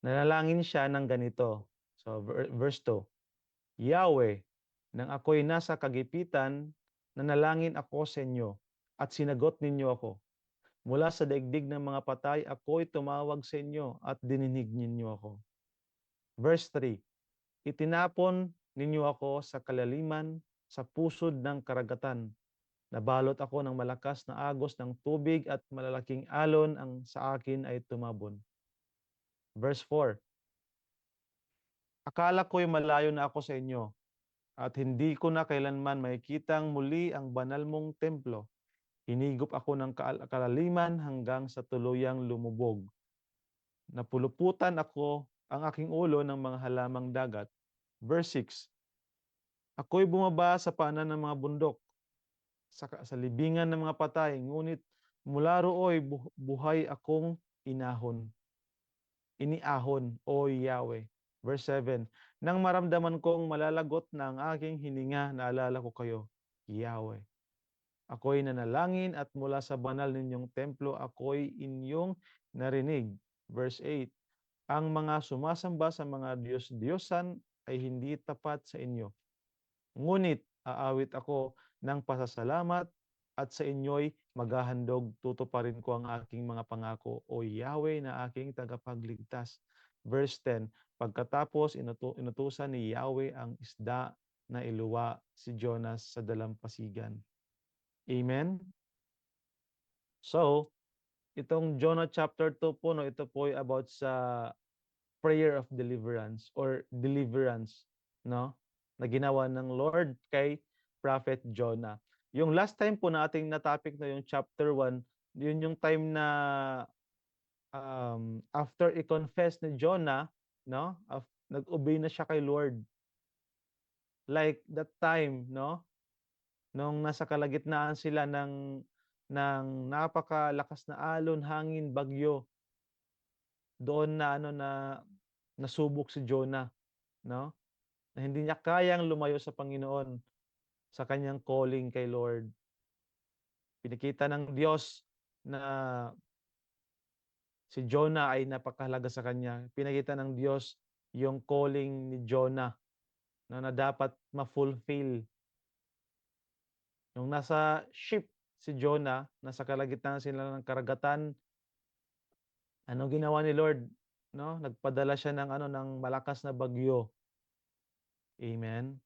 Nanalangin siya ng ganito. So verse 2. Yahweh, nang ako'y nasa kagipitan, nanalangin ako sa inyo at sinagot ninyo ako. Mula sa daigdig ng mga patay, ako'y tumawag sa inyo at dininig ninyo ako. Verse 3. Itinapon ninyo ako sa kalaliman, sa pusod ng karagatan. Nabalot ako ng malakas na agos ng tubig at malalaking alon ang sa akin ay tumabon. Verse 4. Akala ko'y malayo na ako sa inyo at hindi ko na kailanman makikitang muli ang banal mong templo. Hinigop ako ng kalaliman hanggang sa tuluyang lumubog. Napuluputan ako ang aking ulo ng mga halamang dagat. Verse 6. Ako'y bumaba sa paanan ng mga bundok, sa libingan ng mga patay, ngunit mula rooy buhay akong iniahon, O Yahweh. Verse 7, nang maramdaman kong malalagot na ang aking hininga, naalala ko kayo, Yahweh. Ako'y nanalangin at mula sa banal ninyong templo, ako'y inyong narinig. Verse 8, ang mga sumasamba sa mga Diyos-Diyosan ay hindi tapat sa inyo. Ngunit aawit ako ng pasasalamat at sa inyo'y maghahandog, tutuparin ko ang aking mga pangako, O Yahweh na aking tagapagligtas. Verse 10, pagkatapos inutusan ni Yahweh ang isda na iluwa si Jonas sa dalampasigan. Amen? So, itong Jonah chapter 2 po, no, ito po ay about sa prayer of deliverance or deliverance, no, na ginawa ng Lord kay Prophet Jonah. Yung last time po na ating na-topic na yung chapter 1, yun yung time na after i-confess ni Jonah, no, nag-obey na siya kay Lord. Like that time, no, nung nasa kalagitnaan sila ng napakalakas na alon, hangin, bagyo, doon na nasubok si Jonah, no? Na hindi niya kayang lumayo sa Panginoon sa kanyang calling kay Lord. Pinakita ng Diyos na si Jonah ay napakahalaga sa kanya. Pinakita ng Diyos yung calling ni Jonah na dapat ma-fulfill. Nung nasa ship si Jonah, nasa kalagitnaan sila ng karagatan, ano ginawa ni Lord? no? Nagpadala siya ng ano ng malakas na bagyo. Amen.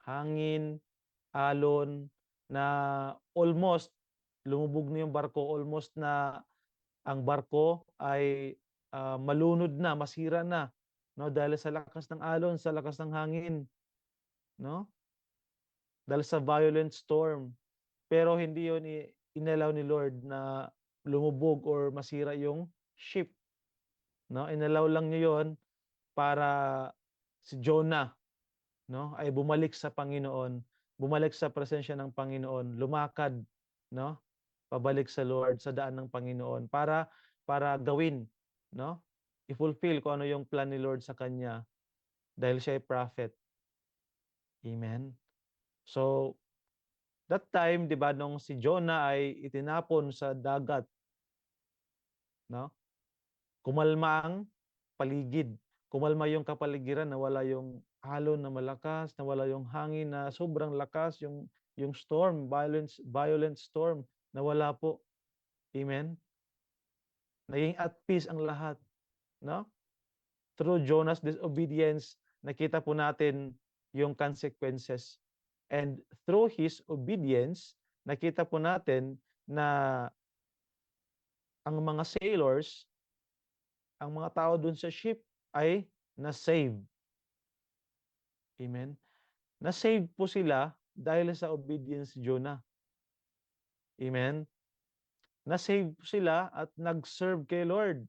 Hangin, alon na almost lumubog na yung barko, almost na ang barko ay malunod na, masira na, no? Dahil sa lakas ng alon, sa lakas ng hangin, no? Dahil sa violent storm. Pero hindi yun inallow ni Lord na lumubog or masira yung ship, no? Inallow lang niya yon para si Jonah, no, ay bumalik sa Panginoon, bumalik sa presensya ng Panginoon, lumakad, no, pabalik sa Lord, sa daan ng Panginoon para gawin, no, i-fulfill kung ano yung plan ni Lord sa kanya dahil siya ay prophet. Amen. So that time, 'di ba, nung si Jonah ay itinapon sa dagat, no? Kumalma ang paligid. Kumalma yung kapaligiran, nawala yung alon na malakas, nawala yung hangin na sobrang lakas, yung storm, violent storm, nawala po. Amen. Naging at peace ang lahat, no? Through Jonah's disobedience, nakita po natin yung consequences. And through his obedience, nakita po natin na ang mga sailors, ang mga tao dun sa ship ay na-save. Amen. Na-save po sila dahil sa obedience ni Jonah. Amen. Na-save po sila at nag-serve kay Lord.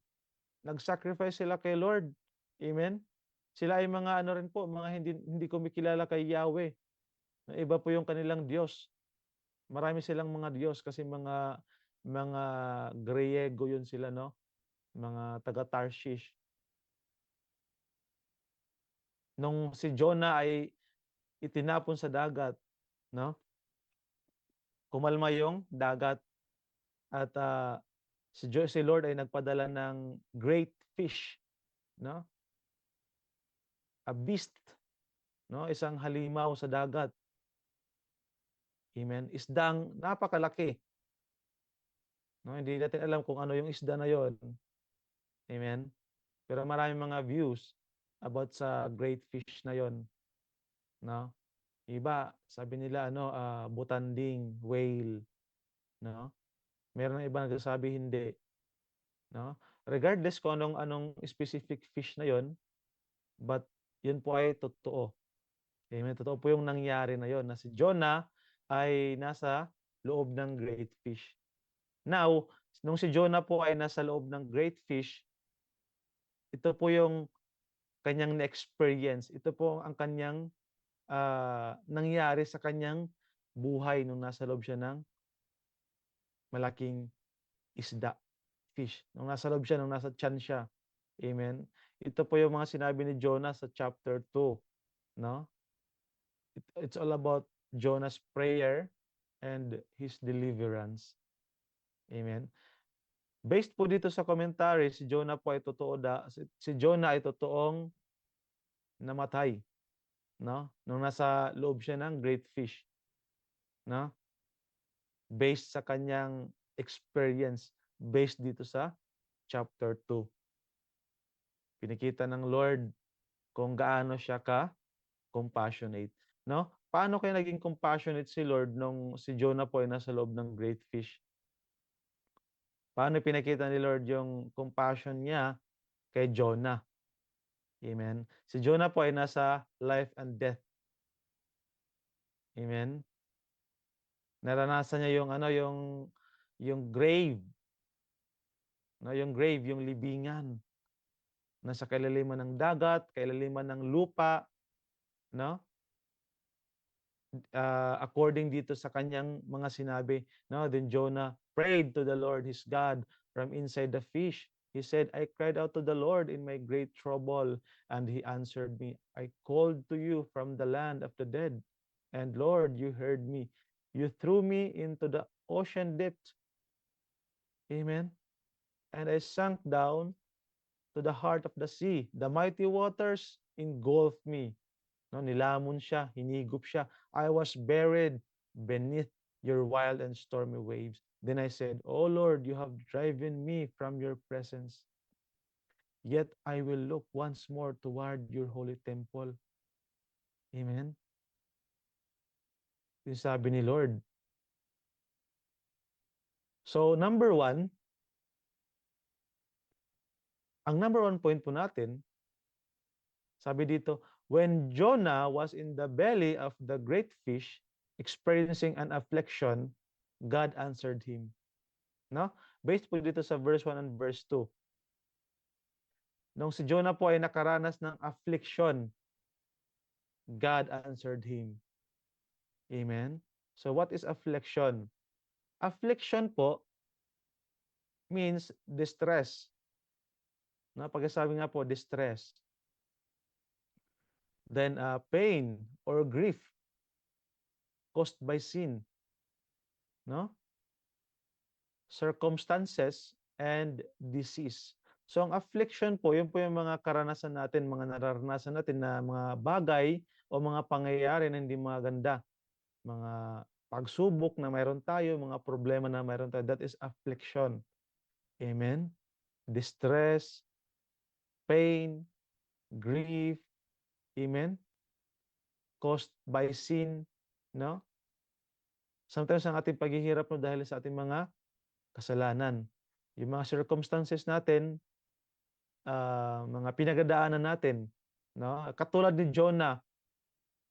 Nag-sacrifice sila kay Lord. Amen. Sila ay mga ano rin po, mga hindi kumikilala kay Yahweh. Iba po yung kanilang Diyos. Marami silang mga Diyos kasi mga Griego yun sila, no? Mga taga Tarshish. Nung si Jonah ay itinapon sa dagat, no? Kumalma yung dagat at si Lord ay nagpadala ng great fish, no? A beast, no? Isang halimaw sa dagat. Amen. Isdang napakalaki. No, hindi natin alam kung ano yung isda na yon. Amen. Pero maraming mga views about sa great fish na yon, no? Iba, sabi nila ano, butanding, whale, no? Meron ng iba nagsasabi hindi, no? Regardless kung anong specific fish na yon, but yun po ay totoo. Amen. Totoo po yung nangyari na yon na si Jonah ay nasa loob ng great fish. Now, nung si Jonah po ay nasa loob ng great fish, ito po yung kanyang na-experience. Ito po ang kanyang nangyari sa kanyang buhay nung nasa loob siya ng malaking isda, fish. Nung nasa loob siya, nung nasa tiyan siya. Amen. Ito po yung mga sinabi ni Jonah sa chapter 2, no? It's all about Jonah's prayer and his deliverance. Amen. Based po dito sa commentary, si Jonah po ay si Jonah ay totoong namatay, no? Nung nasa loob siya ng great fish, no? Based sa kanyang experience, based dito sa chapter 2. Pinikita ng Lord kung gaano siya compassionate, no? Paano kaya naging compassionate si Lord nung si Jonah po ay nasa loob ng great fish? Paano pinakita ni Lord yung compassion niya kay Jonah? Amen. Si Jonah po ay nasa life and death. Amen. Naranasan niya yung yung grave. No, yung grave, yung libingan. Nasa kailaliman ng dagat, kailaliman ng lupa, no? According dito sa kanyang mga sinabi, no? Then Jonah prayed to the Lord his God from inside the fish. He said, I cried out to the Lord in my great trouble, and he answered me. I called to you from the land of the dead, and Lord, you heard me. You threw me into the ocean depths. Amen. And I sank down to the heart of the sea. The mighty waters engulfed me. No, nilamon siya, hinigop siya. I was buried beneath your wild and stormy waves. Then I said, Oh Lord, you have driven me from your presence. yet I will look once more toward your holy temple. Amen? Yung sabi ni Lord. So, ang number one point po natin, sabi dito, when Jonah was in the belly of the great fish, experiencing an affliction, God answered him. No? Based po dito sa verse 1 and verse 2. Nung si Jonah po ay nakaranas ng affliction, God answered him. Amen? So what is affliction? Affliction po means distress. No? Pagkasabi nga po, distress. Then pain or grief caused by sin. No? Circumstances and disease. So ang affliction po, yun po yung mga karanasan natin, mga nararanasan natin na mga bagay o mga pangyayari na hindi maganda. Mga pagsubok na mayroon tayo, mga problema na mayroon tayo. That is affliction. Amen? Distress, pain, grief, amen? Caused by sin, no? Sometimes ang ating paghihirap no dahil sa ating mga kasalanan. Yung mga circumstances natin, mga pinagdadaanan natin, no? Katulad ni Jonah,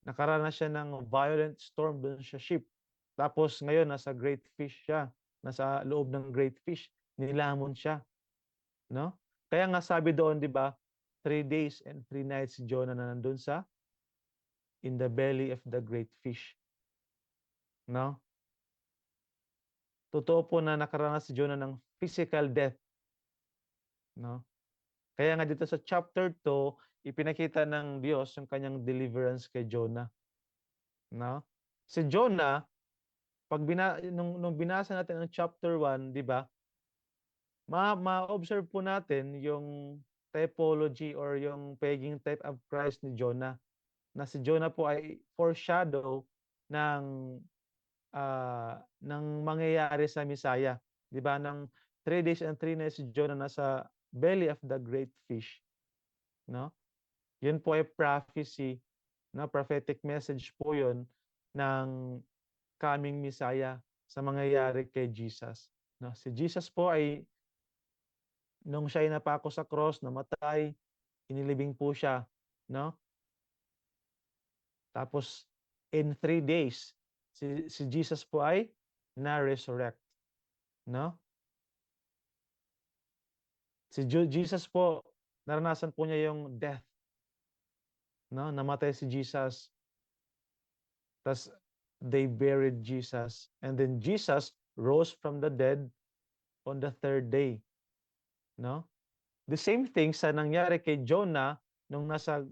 nakaranas siya ng violent storm doon sa ship. Tapos ngayon nasa great fish siya, nasa loob ng great fish, nilamon siya, no? Kaya nga sabi doon, 'di ba, 3 days and 3 nights si Jonah na nandun sa in the belly of the great fish. No? Totoo po na nakaranas si Jonah ng physical death. No? Kaya nga dito sa chapter 2, ipinakita ng Diyos yung kanyang deliverance kay Jonah. No? Si Jonah, nung binasa natin ang chapter 1, di ba? Ma-observe po natin yung typology or yung pagiging type of Christ ni Jonah. Na si Jonah po ay foreshadow ng mangyayari sa Messiah. 'Di ba? Nang 3 days and 3 nights si Jonah nasa belly of the great fish, no? 'Yun po ay prophecy, no? Prophetic message po 'yun ng coming Messiah sa mangyayari kay Jesus, no? Si Jesus po ay nung siya ay napako sa cross, namatay, inilibing po siya, no? Tapos in 3 days si Jesus po ay na-resurrect, no? Si Jesus po, naranasan po niya yung death, no? Namatay si Jesus. Tas they buried Jesus, and then Jesus rose from the dead on the 3rd day, no? The same thing sa nangyari kay Jonah nung nasa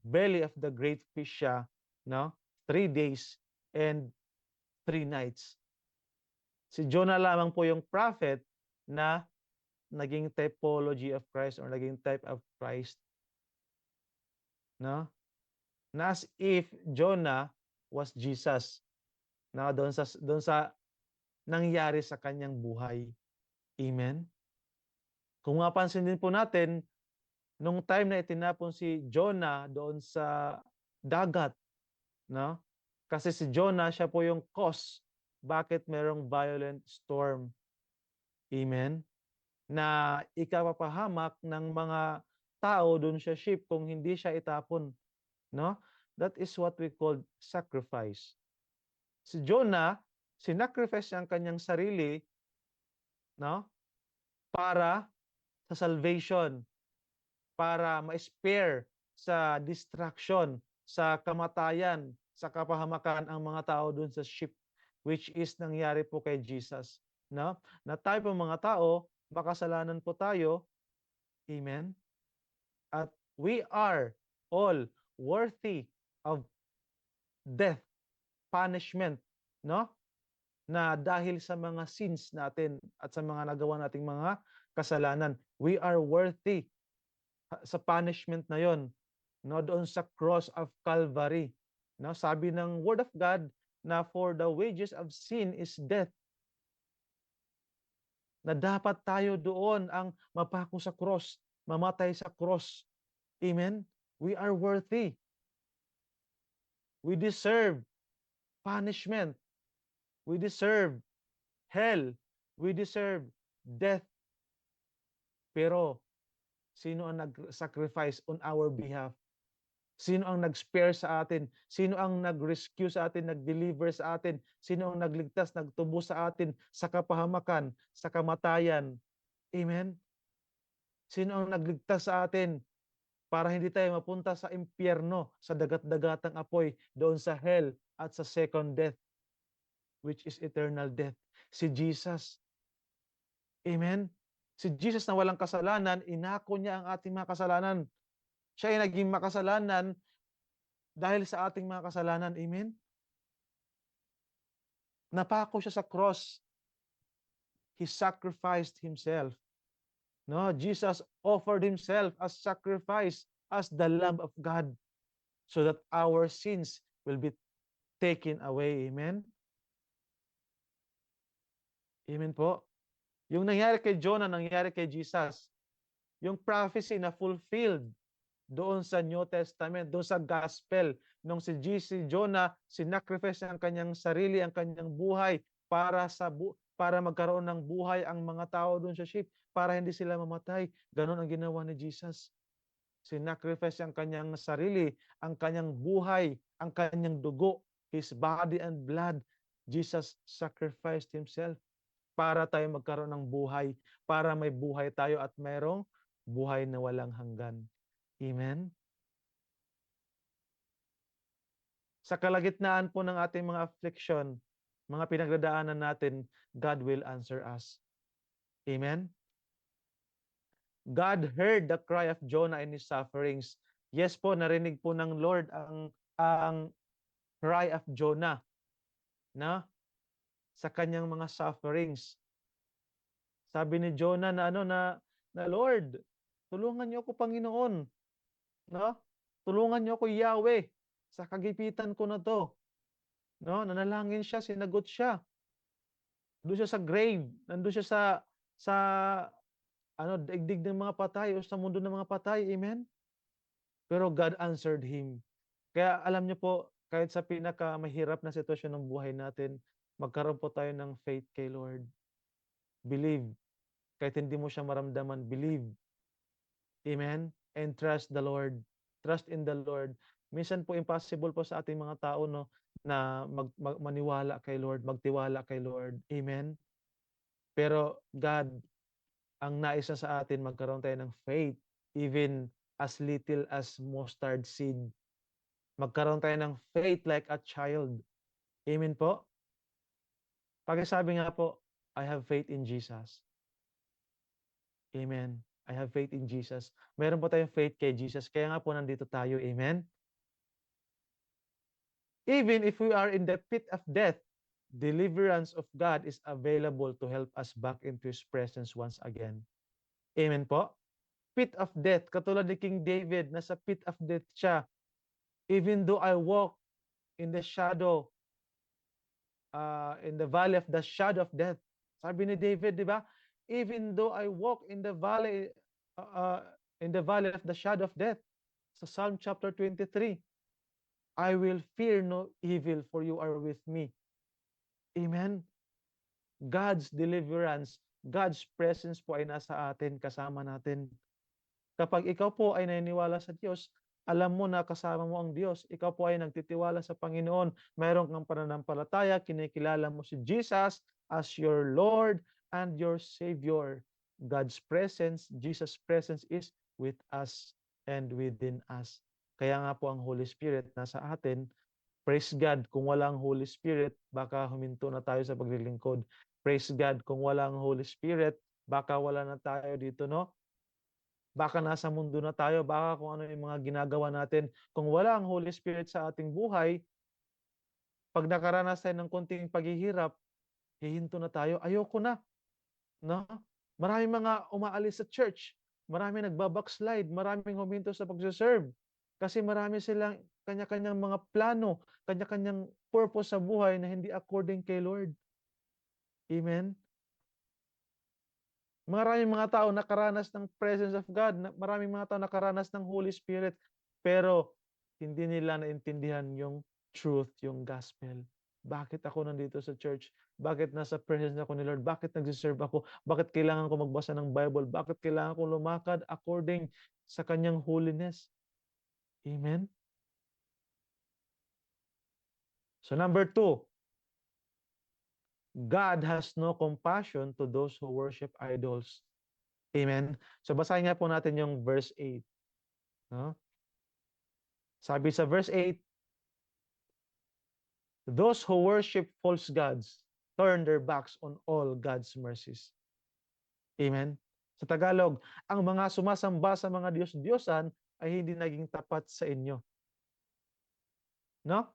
belly of the great fish siya, no? 3 days and 3 nights. Si Jonah lamang po yung prophet na naging typology of Christ or naging type of Christ. No? Na as if Jonah was Jesus. Na doon sa nangyari sa kanyang buhay. Amen? Kung mapansin din po natin, nung time na itinapon si Jonah doon sa dagat, no? Kasi si Jonah, siya po yung cause bakit merong violent storm. Amen? Na ikapapahamak ng mga tao doon sa ship kung hindi siya itapon, no? That is what we call sacrifice. Si Jonah, sinacrifice niya ang kanyang sarili, no? Para sa salvation, para ma-spare sa destruction, sa kamatayan, sa kapahamakan ang mga tao doon sa ship, which is nangyari po kay Jesus, no? Na tayo po mga tao, makasalanan po tayo. Amen? At we are all worthy of death, punishment, no? Na dahil sa mga sins natin at sa mga nagawa nating mga kasalanan, we are worthy sa punishment na yon, no? Doon sa cross of Calvary, no? Sabi ng Word of God na for the wages of sin is death. Na dapat tayo doon ang mapako sa cross. mamatay sa cross. Amen? We are worthy. We deserve punishment. We deserve hell. We deserve death. Pero, sino ang nag-sacrifice on our behalf? Sino ang nag-spare sa atin? Sino ang nag-rescue sa atin, nag-deliver sa atin? Sino ang nagligtas, nagtubo sa atin sa kapahamakan, sa kamatayan? Amen? Sino ang nagligtas sa atin para hindi tayo mapunta sa impyerno, sa dagat-dagatang apoy, doon sa hell at sa second death, which is eternal death? Si Jesus. Amen? Si Jesus na walang kasalanan, inako niya ang ating mga kasalanan. Siya ay naging makasalanan dahil sa ating mga kasalanan. Amen? Napako siya sa cross. He sacrificed himself. No, Jesus offered himself as sacrifice, as the Lamb of God, so that our sins will be taken away. Amen? Amen po. Yung nangyari kay Jonah, nangyari kay Jesus. Yung prophecy na fulfilled doon sa New Testament, doon sa Gospel, nung si Jonah, sinacrifice ang kanyang sarili, ang kanyang buhay para magkaroon ng buhay ang mga tao doon sa ship, para hindi sila mamatay. Ganon ang ginawa ni Jesus. Sinacrifice ang kanyang sarili, ang kanyang buhay, ang kanyang dugo, his body and blood. Jesus sacrificed himself para tayo magkaroon ng buhay, para may buhay tayo at mayroong buhay na walang hanggan. Amen? Sa kalagitnaan po ng ating mga affliction, mga pinagdadaanan natin, God will answer us. Amen? God heard the cry of Jonah in his sufferings. Yes po, narinig po ng Lord ang cry of Jonah na sa kanyang mga sufferings. Sabi ni Jonah na Lord, tulungan niyo ako, Panginoon. No? Tulungan niyo ako, Yahweh, sa kagipitan ko na to. No, nanalangin siya, sinagot siya. Doon siya sa grave, nandoon siya sa daigdig ng mga patay o sa mundo ng mga patay. Amen? Pero God answered him. Kaya alam niyo po, kahit sa pinakamahirap na sitwasyon ng buhay natin, magkaroon po tayo ng faith kay Lord. Believe. Kahit hindi mo siya maramdaman, believe. Amen? And trust the Lord. Trust in the Lord. Minsan po impossible po sa ating mga tao na maniwala kay Lord, magtiwala kay Lord. Amen? Pero God, ang nais na sa atin, magkaroon tayo ng faith, even as little as mustard seed. Magkaroon tayo ng faith like a child. Amen po? Pakisabi nga po, I have faith in Jesus. Amen. I have faith in Jesus. Meron po tayong faith kay Jesus. Kaya nga po nandito tayo. Amen? Even if we are in the pit of death, deliverance of God is available to help us back into His presence once again. Amen po? Pit of death. Katulad ni King David, nasa pit of death siya. Even though I walk in the shadow, in the valley of the shadow of death. Sabi ni David, di ba? Even though I walk in the valley of the shadow of death. Sa Psalm chapter 23, I will fear no evil, for you are with me. Amen? God's deliverance, God's presence po ay nasa atin, kasama natin. Kapag ikaw po ay naniniwala sa Diyos, alam mo na kasama mo ang Diyos. Ikaw po ay nagtitiwala sa Panginoon. Mayroon kang pananampalataya, kinikilala mo si Jesus as your Lord and your Savior. God's presence, Jesus' presence is with us and within us. Kaya nga po ang Holy Spirit nasa atin. Praise God, kung walang Holy Spirit, baka huminto na tayo sa paglilingkod. Praise God, kung walang Holy Spirit, baka wala na tayo dito, no? Baka nasa mundo na tayo, baka kung ano yung mga ginagawa natin. Kung wala ang Holy Spirit sa ating buhay, pag nakaranas tayo ng konting paghihirap, hihinto na tayo, ayoko na. No? Maraming mga umaalis sa church, maraming nagbabackslide, maraming huminto sa pagsaserve. Kasi marami silang kanya-kanyang mga plano, kanya-kanyang purpose sa buhay na hindi according kay Lord. Amen? Maraming mga tao nakaranas ng presence of God, maraming mga tao nakaranas ng Holy Spirit, pero hindi nila naintindihan yung truth, yung gospel. Bakit ako nandito sa church? Bakit nasa presence ako ni Lord? Bakit nagsiserve ako? Bakit kailangan ko magbasa ng Bible? Bakit kailangan ko lumakad according sa kanyang holiness? Amen? So number 2, God has no compassion to those who worship idols. Amen? So basahin nga po natin yung verse 8. No? Sabi sa verse 8, those who worship false gods turn their backs on all God's mercies. Amen? Sa Tagalog, ang mga sumasamba sa mga Diyos-Diyosan ay hindi naging tapat sa inyo. No?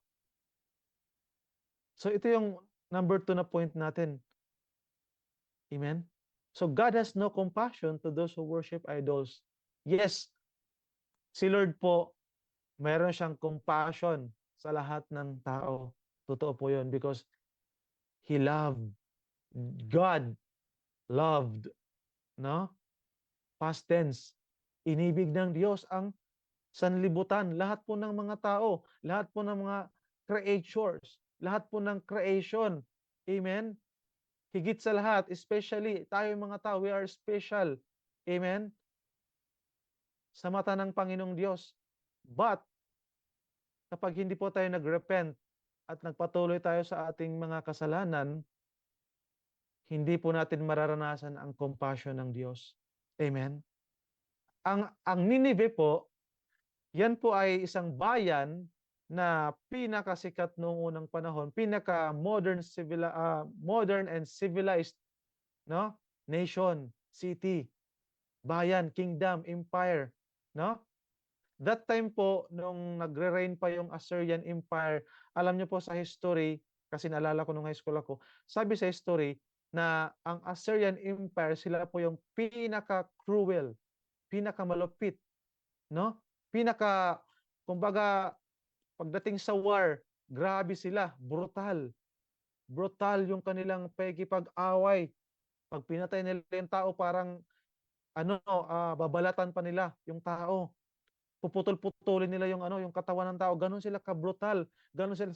So ito yung number 2 na point natin. Amen? So God has no compassion to those who worship idols. Yes, si Lord po, mayroon siyang compassion sa lahat ng tao. Totoo po yun because He loved. God loved. No? Past tense. Inibig ng Diyos ang sanlibutan. Lahat po ng mga tao. Lahat po ng mga creatures. Lahat po ng creation. Amen? Higit sa lahat, especially tayo mga tao, we are special. Amen? Sa mata ng Panginoong Diyos. But, kapag hindi po tayo nag-repent at nagpatuloy tayo sa ating mga kasalanan, hindi po natin mararanasan ang compassion ng Diyos. Amen? Ang Ninive po, yan po ay isang bayan na pinakasikat noong unang panahon, pinaka modern and civilized, no? Nation, city, bayan, kingdom, empire, no? That time po nung nagre-reign pa yung Assyrian Empire, alam niyo po sa history, kasi naalala ko nung high school ako, sabi sa history na ang Assyrian Empire sila po yung pinaka-cruel, pinaka-malupit, no? Pinaka kumbaga pagdating sa war, grabe sila, brutal. Brutal yung kanilang pakikipag-away. Pag pinatay nila yung tao, parang babalatan pa nila yung tao. Puputol-putulin nila yung yung katawan ng tao. Ganun sila ka-brutal, ganun sila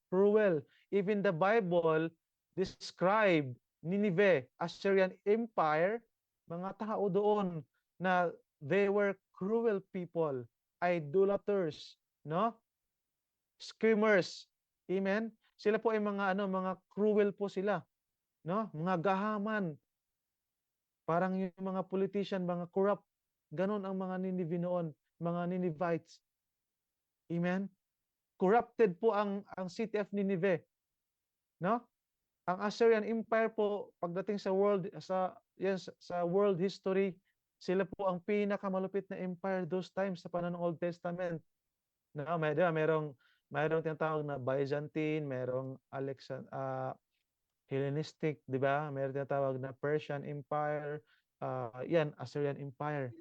cruel. Even the Bible describe Nineveh, Assyrian Empire, mga tao doon na they were cruel people, idolaters, no? Screamers. Amen? Sila po ay mga cruel po sila, no? Mga gahaman. Parang yung mga politician, mga corrupt. Ganon ang mga Nineveh noon, mga Ninevites. Amen? Corrupted po ang city of Nineveh, no? Ang Assyrian Empire po pagdating sa world history, sila po ang pinakamalupit na empire those times sa panahon ng Old Testament. No, mayroong tinatawag na Byzantine, mayroong Hellenistic, 'di ba? Mayroong tinatawag na Persian Empire, yan Assyrian Empire.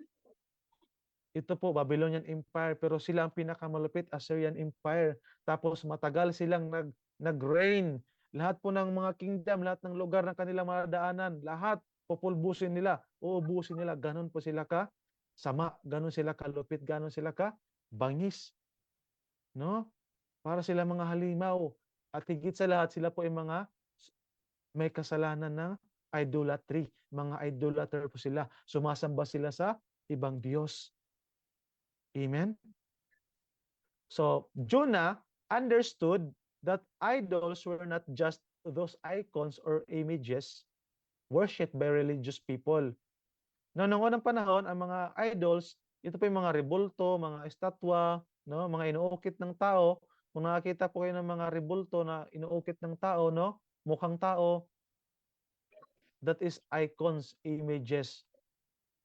Ito po Babylonian Empire, pero sila ang pinakamalupit, Assyrian Empire. Tapos matagal silang nag-reign. Lahat po ng mga kingdom, lahat ng lugar ng kanilang madaanan, lahat pupulbusin nila, uubusin nila. Ganon po sila ka sama, ganon sila kalupit, ganon sila ka bangis. No? Para sila mga halimaw. At higit sa lahat, sila po ay mga may kasalanan ng idolatry. Mga idolater po sila. Sumasamba sila sa ibang Diyos. Amen? So, Jonah understood that idols were not just those icons or images worshipped by religious people. Noong unang panahon, ang mga idols, ito po yung mga rebulto, mga estatwa, no, mga inuukit ng tao. Kung nakakita po kayo ng mga rebulto na inuukit ng tao, no, mukhang tao, that is icons, images,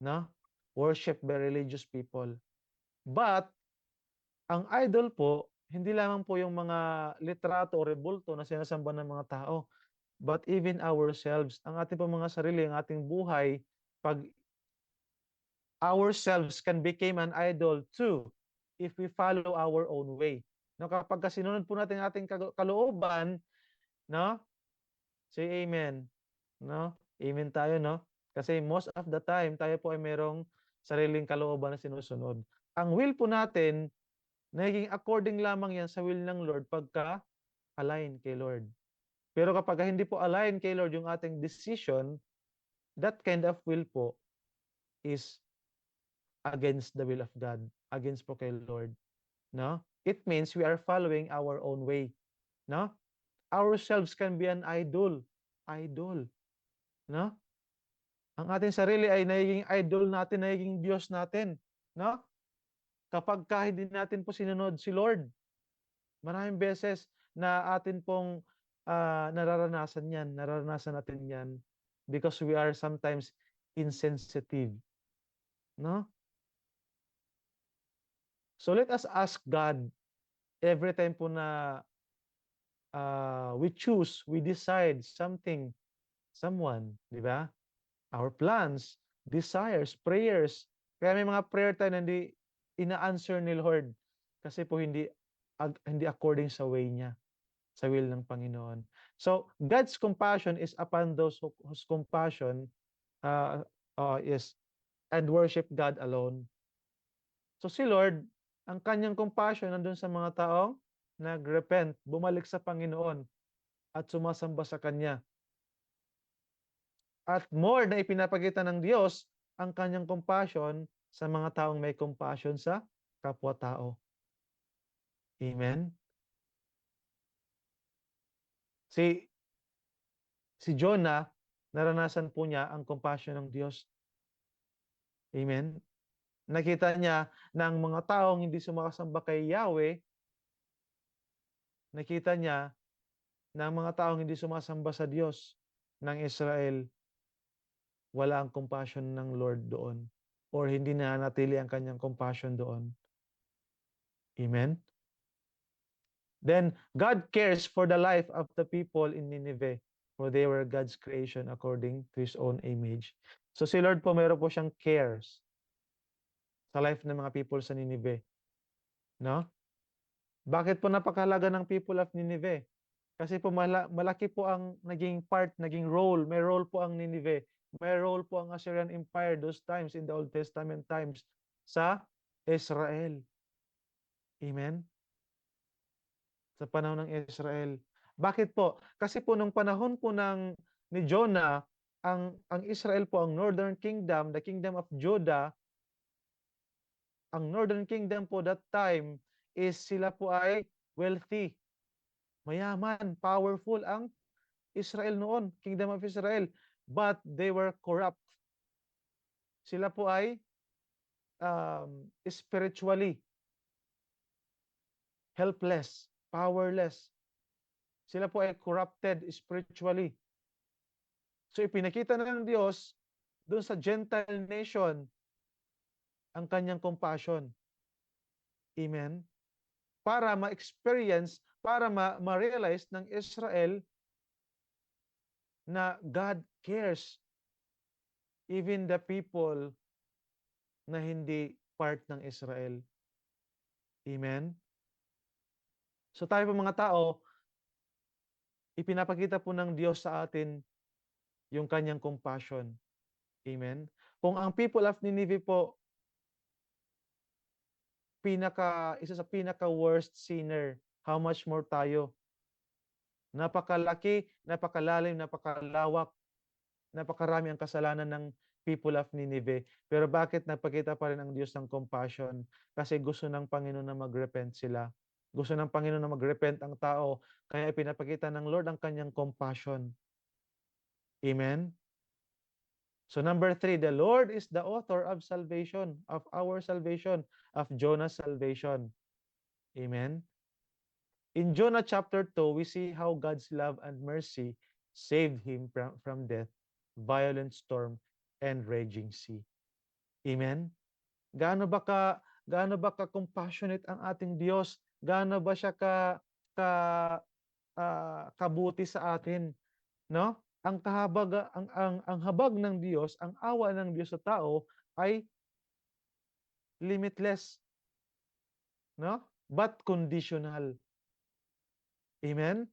no, worshipped by religious people. But ang idol po, hindi lamang po yung mga litrato o rebulto na sinasamba ng mga tao, but even ourselves, ang ating po mga sarili, ang ating buhay, pag ourselves can become an idol too if we follow our own way. No, kapag sinunod po natin ating kalooban, no? Say amen. No? Amen tayo, no? Kasi most of the time, tayo po ay merong sariling kalooban na sinusunod. Ang will po natin, naging according lamang yan sa will ng Lord pagka align kay Lord. Pero kapag hindi po align kay Lord yung ating decision, that kind of will po is against the will of God, against po kay Lord. No? It means we are following our own way. No? Ourselves can be an idol. Idol. No? Ang ating sarili ay nagiging idol natin, nagiging Diyos natin. No? Kapag hindi natin po sinunod si Lord, maraming beses na atin pong nararanasan natin yan because we are sometimes insensitive. No? So let us ask God every time po na we choose, we decide something, someone, di ba? Our plans, desires, prayers. Kaya may mga prayer tayo na hindi ina-answer ni Lord kasi po hindi according sa way niya, sa will ng Panginoon. So, God's compassion is upon those whose compassion is and worship God alone. So si Lord, ang kanyang compassion nandun sa mga taong nagrepent, bumalik sa Panginoon at sumasamba sa Kanya. At more na ipinapakita ng Diyos ang kanyang compassion sa mga taong may compassion sa kapwa-tao. Amen? Si Jonah, naranasan po niya ang compassion ng Diyos. Amen? Nakita niya na ang mga taong hindi sumakasamba kay Yahweh, nakita niya na ang mga taong hindi sumasamba sa Diyos ng Israel, wala ang compassion ng Lord doon or hindi na natili ang kanyang compassion doon. Amen? Then, God cares for the life of the people in Nineveh, for they were God's creation according to His own image. So si Lord po, meron po siyang cares sa life ng mga people sa Nineveh. No? Bakit po napakahalaga ng people of Nineveh? Kasi po malaki po ang naging part, naging role. May role po ang Nineveh. May role po ang Assyrian Empire those times in the Old Testament times sa Israel. Amen? Sa panahon ng Israel. Bakit po? Kasi po nung panahon po ni Jonah, ang Israel po, ang Northern Kingdom, the Kingdom of Judah, ang Northern Kingdom po that time is sila po ay wealthy, mayaman, powerful ang Israel noon, Kingdom of Israel. But they were corrupt. Sila po ay spiritually helpless, powerless. Sila po ay corrupted spiritually. So ipinakita na ng Diyos doon sa Gentile nation ang kanyang compassion. Amen? Para ma-experience, para ma-realize ng Israel na God cares even the people na hindi part ng Israel. Amen? So tayo po mga tao, ipinapakita po ng Diyos sa atin yung kanyang compassion. Amen? Kung ang people of Nineveh po, isa sa pinaka-worst sinner, how much more tayo? Napakalaki, napakalalim, napakalawak, napakarami ang kasalanan ng people of Nineveh. Pero bakit nagpakita pa rin ang Diyos ng compassion? Kasi gusto ng Panginoon na mag-repent sila. Gusto ng Panginoon na mag-repent ang tao. Kaya ipinapakita ng Lord ang kanyang compassion. Amen? So number 3, the Lord is the author of salvation, of our salvation, of Jonah's salvation. Amen? In Jonah chapter 2, we see how God's love and mercy saved him from death, violent storm, and raging sea. Amen? Gaano ba ka compassionate ang ating Diyos? Gaano ba siya kabuti sa atin, no? Ang habag ng Diyos, ang awa ng Diyos sa tao ay limitless, no? But conditional. Amen?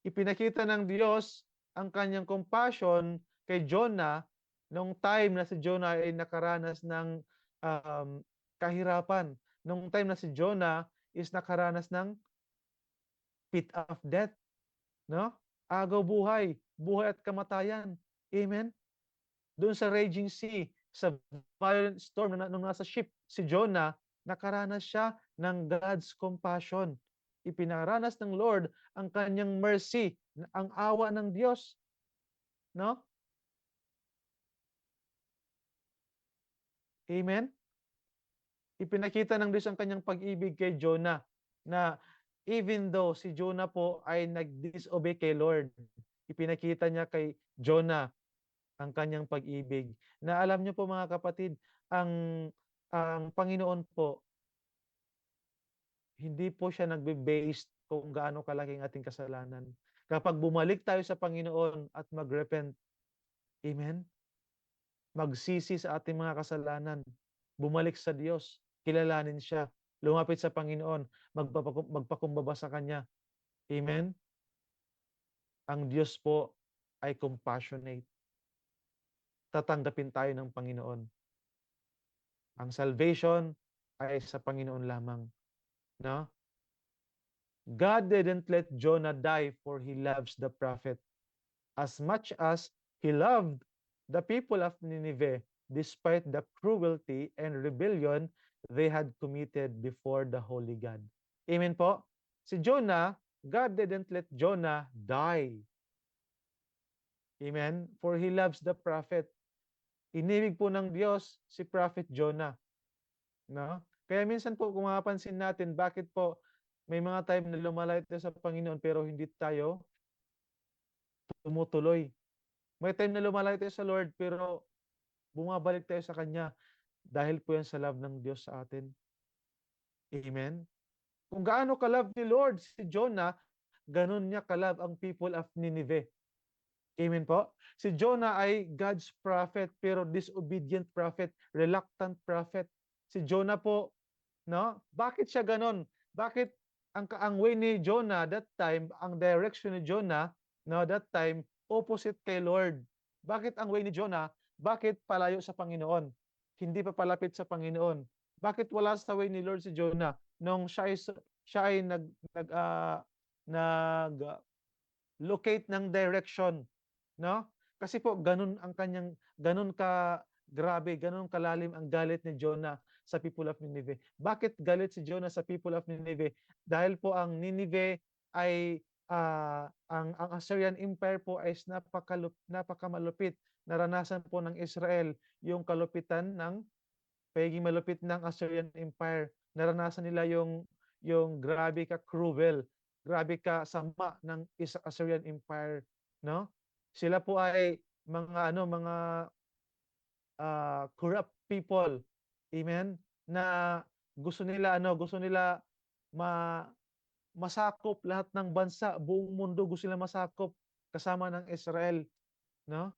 Ipinakita ng Diyos ang kanyang compassion kay Jonah Nung time na si Jonah ay nakaranas ng kahirapan, nung time na si Jonah is nakaranas ng pit of death, no? Agaw buhay, buhay at kamatayan. Amen? Doon sa raging sea, sa violent storm na nung nasa ship si Jonah, nakaranas siya ng God's compassion. Ipinaranas ng Lord ang kanyang mercy, ang awa ng Diyos, no? Amen? Ipinakita ng Diyos ang kanyang pag-ibig kay Jonah na even though si Jonah po ay nag-disobey kay Lord, ipinakita niya kay Jonah ang kanyang pag-ibig. Na alam niyo po mga kapatid, ang Panginoon po, hindi po siya nagbe-based kung gaano kalaki ang ating kasalanan. Kapag bumalik tayo sa Panginoon at mag-repent, amen? Magsisi sa ating mga kasalanan, bumalik sa Diyos, kilalanin siya, lumapit sa Panginoon, magpakumbaba sa Kanya. Amen? Ang Diyos po ay compassionate. Tatanggapin tayo ng Panginoon. Ang salvation ay sa Panginoon lamang. No? God didn't let Jonah die for he loves the prophet as much as he loved the people of Nineveh despite the cruelty and rebellion they had committed before the holy God. Amen po? Si Jonah, God didn't let Jonah die. Amen? For he loves the prophet. Inibig po ng Diyos si Prophet Jonah. No? Kaya minsan po kung mapapansin natin, bakit po may mga time na lumalayo tayo sa Panginoon pero hindi tayo tumutuloy. May time na lumalayo tayo sa Lord pero bumabalik tayo sa Kanya dahil po yan sa love ng Diyos sa atin. Amen? Kung gaano ka-love ni Lord si Jonah, ganun niya ka-love ang people of Nineveh. Amen po? Si Jonah ay God's prophet pero disobedient prophet, reluctant prophet. Si Jonah po, no? Bakit siya ganon? Bakit ang way ni Jonah that time, ang direction ni Jonah, no, that time opposite kay Lord. Bakit ang way ni Jonah? Bakit palayo sa Panginoon? Hindi pa palapit sa Panginoon. Bakit wala sa way ni Lord si Jonah nung siya ay nag locate ng direction, no? Kasi po ganun ka grabe, ganun kalalim ang galit ni Jonah sa people of Nineveh. Bakit galit si Jonah sa people of Nineveh? Dahil po ang Nineveh ay ang Assyrian Empire po ay napakamalupit. Naranasan po ng Israel yung kalupitan ng pagiging malupit ng Assyrian Empire. Naranasan nila yung grabe ka cruel, grabe ka sama ng Assyrian Empire, no? Sila po ay mga corrupt people. Amen? Na gusto nila ma masakop lahat ng bansa, buong mundo gusto nila masakop kasama ng Israel, no?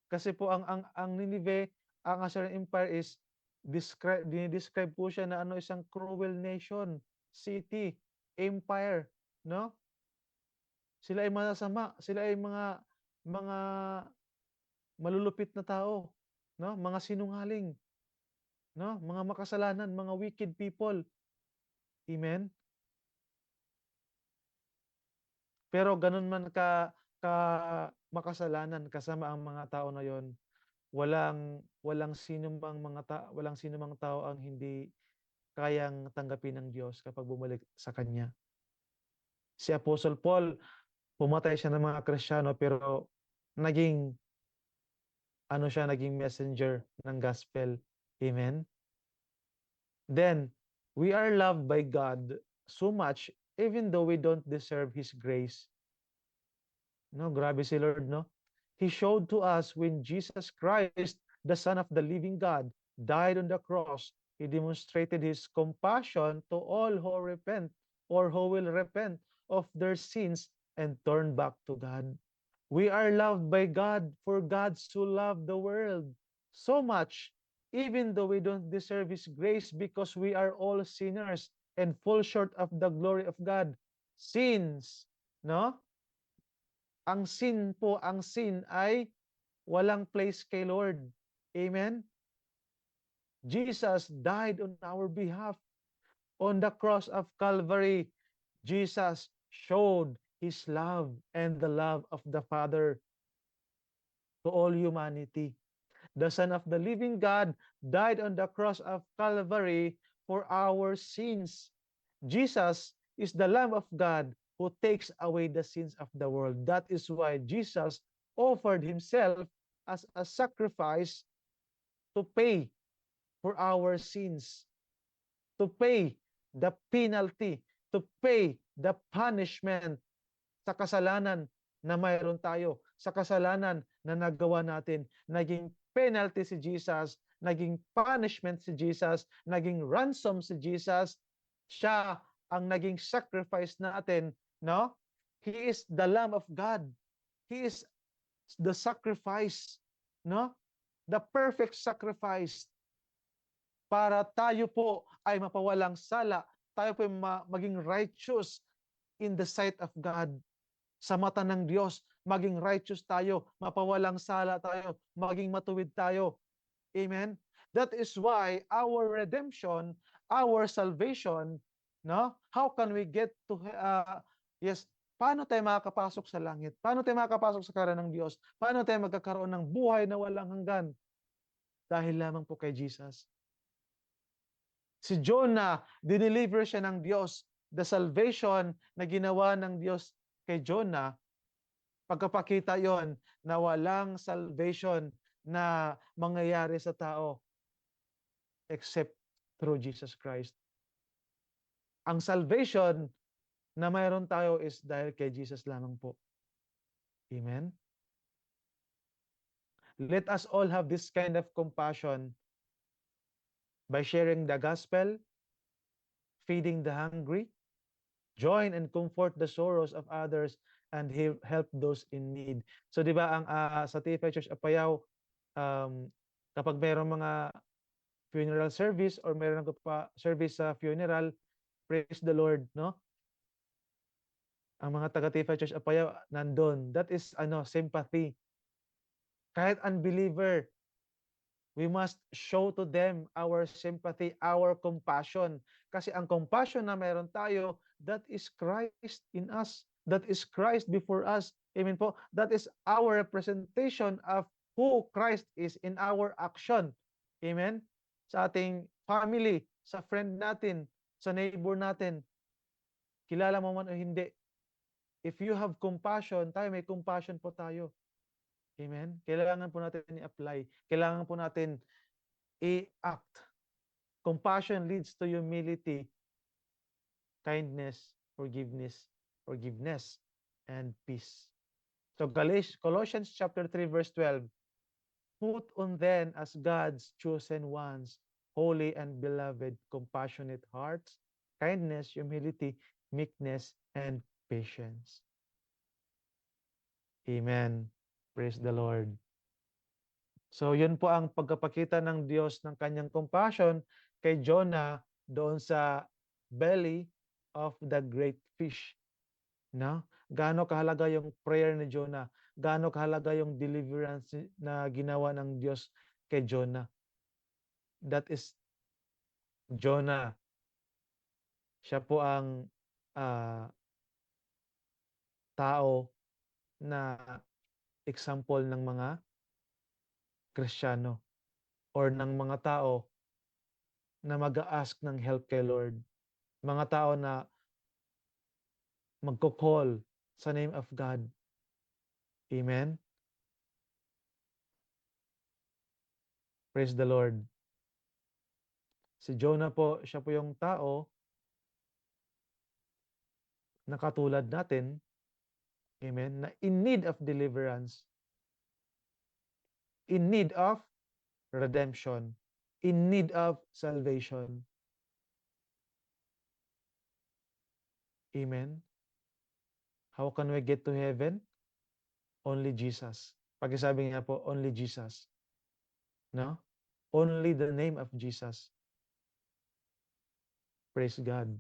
Kasi po ang Nineveh, ang Assyrian Empire is describe po siya na isang cruel nation, city, empire, no? Sila ay masasama, sila ay mga malulupit na tao, no? Mga sinungaling, no? Mga makasalanan, mga wicked people. Amen. Pero ganun man ka makasalanan kasama ang mga tao na 'yon, walang sino mang tao ang hindi kayang tanggapin ng Diyos kapag bumalik sa kanya. Si Apostle Paul, pumatay siya ng mga Kristiyano pero naging naging messenger ng gospel. Amen. Then we are loved by God so much even though we don't deserve his grace. No, grabe si Lord, no? He showed to us when Jesus Christ, the Son of the living God, died on the cross. He demonstrated his compassion to all who repent or who will repent of their sins and turn back to God. We are loved by God, for God so loved the world so much, even though we don't deserve his grace, because we are all sinners and fall short of the glory of God. Sins, no? Ang sin ay walang place kay Lord. Amen? Jesus died on our behalf. On the cross of Calvary, Jesus showed his love and the love of the Father to all humanity. The Son of the living God died on the cross of Calvary for our sins. Jesus is the Lamb of God who takes away the sins of the world. That is why Jesus offered himself as a sacrifice to pay for our sins, to pay the penalty, to pay the punishment sa kasalanan na mayroon tayo, sa kasalanan na nagawa natin. Naging penalty si Jesus, naging punishment si Jesus, naging ransom si Jesus. Siya ang naging sacrifice natin, no? He is the Lamb of God. He is the sacrifice, no? The perfect sacrifice para tayo po ay mapawalang sala, tayo po ay maging righteous in the sight of God. Sa mata ng Diyos, maging righteous tayo, mapawalang sala tayo, maging matuwid tayo. Amen? That is why our redemption, our salvation, no? How can we get to, paano tayo makakapasok sa langit? Paano tayo makakapasok sa karaan ng Diyos? Paano tayo magkakaroon ng buhay na walang hanggan? Dahil lamang po kay Jesus. Si Jonah, dineliver siya ng Diyos. The salvation na ginawa ng Diyos kay Jonah, pagkapakita yon na walang salvation na mangyayari sa tao except through Jesus Christ. Ang salvation na mayroon tayo is dahil kay Jesus lamang po. Amen? Let us all have this kind of compassion by sharing the gospel, feeding the hungry, join and comfort the sorrows of others, and help those in need. So di ba ang sa TFI Church Apayao, kapag mayroong mga funeral service or mayroong service sa funeral, praise the Lord, no? Ang mga taga TFI Church Apayao nandun. That is sympathy. Kahit unbeliever, we must show to them our sympathy, our compassion. Kasi ang compassion na meron tayo, that is Christ in us. That is Christ before us. Amen po. That is our representation of who Christ is in our action. Amen? Sa ating family, sa friend natin, sa neighbor natin, kilala mo man o hindi, if you have compassion, tayo may compassion po tayo. Amen? Kailangan po natin i-apply. Kailangan po natin i-act. Compassion leads to humility, kindness, forgiveness, and peace. So Colossians chapter 3 verse 12, put on then as God's chosen ones, holy and beloved, compassionate hearts, kindness, humility, meekness, and patience. Amen. Praise the Lord. So yun po ang pagkapakita ng Diyos ng kanyang compassion kay Jonah doon sa belly of the great fish. No? Gaano kahalaga yung prayer ni Jonah? Gaano kahalaga yung deliverance na ginawa ng Diyos kay Jonah? That is Jonah. Siya po ang tao na example ng mga Kristiyano or ng mga tao na mag-a-ask ng help kay Lord. Mga tao na magko-call sa name of God. Amen? Praise the Lord. Si Jonah po, siya po yung tao na katulad natin, amen, na in need of deliverance, in need of redemption, in need of salvation. Amen? How can we get to heaven? Only Jesus. Pagkasabi nga po, only Jesus. No? Only the name of Jesus. Praise God.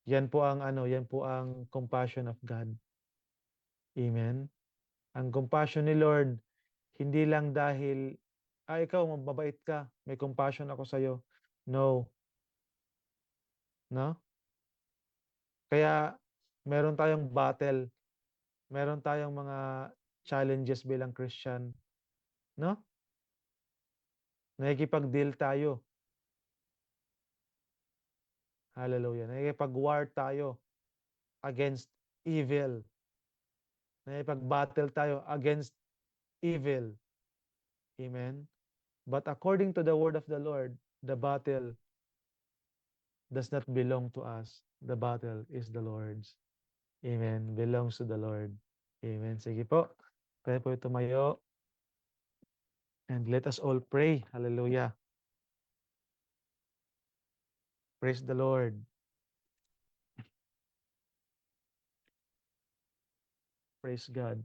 Yan po ang compassion of God. Amen. Ang compassion ni Lord, hindi lang dahil, ikaw, mababait ka, may compassion ako sa'yo. No. No? Kaya, meron tayong battle, meron tayong mga challenges bilang Christian. No? Nakikipag-deal tayo. Hallelujah. Nakikipag-war tayo against evil. Nakikipag-battle tayo against evil. Amen? But according to the word of the Lord, the battle does not belong to us. The battle is the Lord's. Amen. Belongs to the Lord. Amen. Sige po. Kaya po tumayo. And let us all pray. Hallelujah. Praise the Lord. Praise God.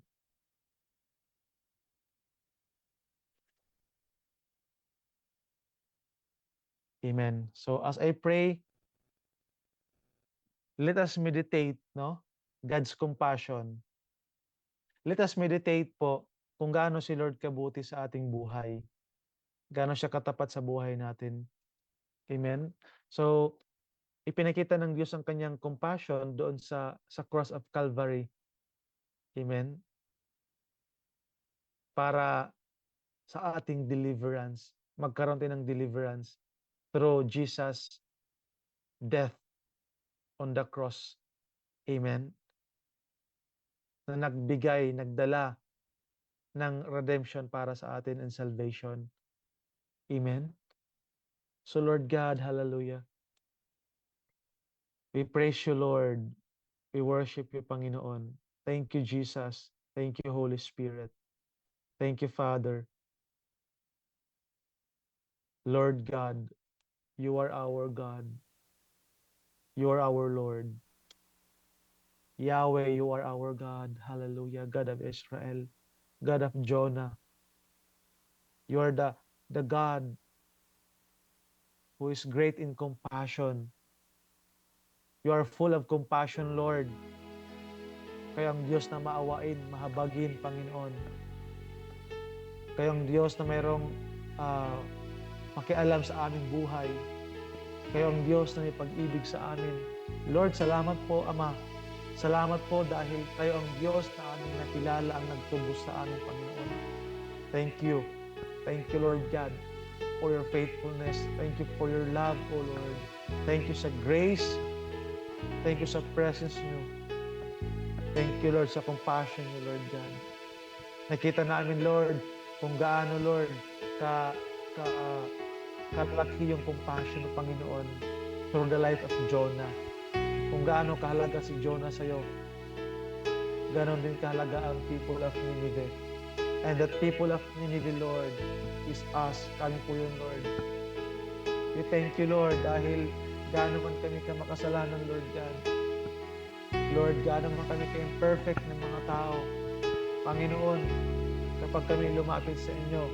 Amen. So as I pray, let us meditate, no? God's compassion. Let us meditate po kung gaano si Lord kabuti sa ating buhay. Gaano siya katapat sa buhay natin. Amen. So ipinakita ng Diyos ang kanyang compassion doon sa cross of Calvary. Amen. Para sa ating deliverance, magkaroon tayo ng deliverance through Jesus' death on the cross. Amen. Na nagbigay, nagdala ng redemption para sa atin and salvation. Amen. So Lord God, hallelujah. We praise you, Lord. We worship you, Panginoon. Thank you, Jesus. Thank you, Holy Spirit. Thank you, Father. Lord God, you are our God. You are our Lord. Yahweh, you are our God. Hallelujah. God of Israel. God of Jonah. You are the God who is great in compassion. You are full of compassion, Lord. Kayong Diyos na maawain, mahabagin, Panginoon. Kayong Diyos na mayroong makialam sa aming buhay. Kayong Diyos na may pag-ibig sa amin. Lord, salamat po, Ama. Salamat po dahil kayo ang Diyos na aming nakilala ang nagtubos sa amin, Panginoon. Thank you. Thank you, Lord God, for your faithfulness. Thank you for your love, O Lord. Thank you sa grace. Thank you sa presence niyo. Thank you, Lord, sa compassion niyo, Lord God. Nakita namin, Lord, kung gaano, Lord, kalaki yung compassion ng Panginoon through the life of Jonah. Kung gaano kahalaga si Jonah sa'yo, ganon din kahalaga ang people of Nineveh. And that people of Nineveh, Lord, is us. Kami po yun, Lord. We thank you, Lord, dahil gaano man kami kamakasalanan, Lord God. Lord, gaano man kami ka-imperfect ng mga tao. Panginoon, kapag kami lumapit sa inyo,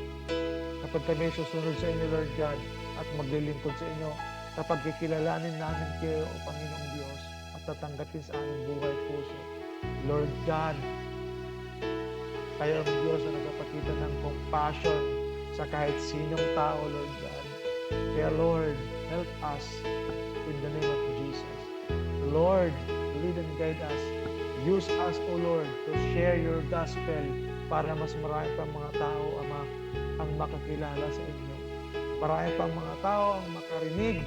kapag kami susunod sa inyo, Lord God, at maglilingkod sa inyo, kapag kikilalanin namin kayo, O Panginoong Diyos, at tatanggapin sa aming buhay puso. Lord God, kayo ang Diyos na nagpapakita ng compassion sa kahit sinong tao, Lord God. Kaya Lord, help us in the name of Jesus. Lord, lead and guide us. Use us, O Lord, to share your gospel para mas marami pang mga tao, Ama, ang makakilala sa inyo. Marami pang mga tao ang makarinig,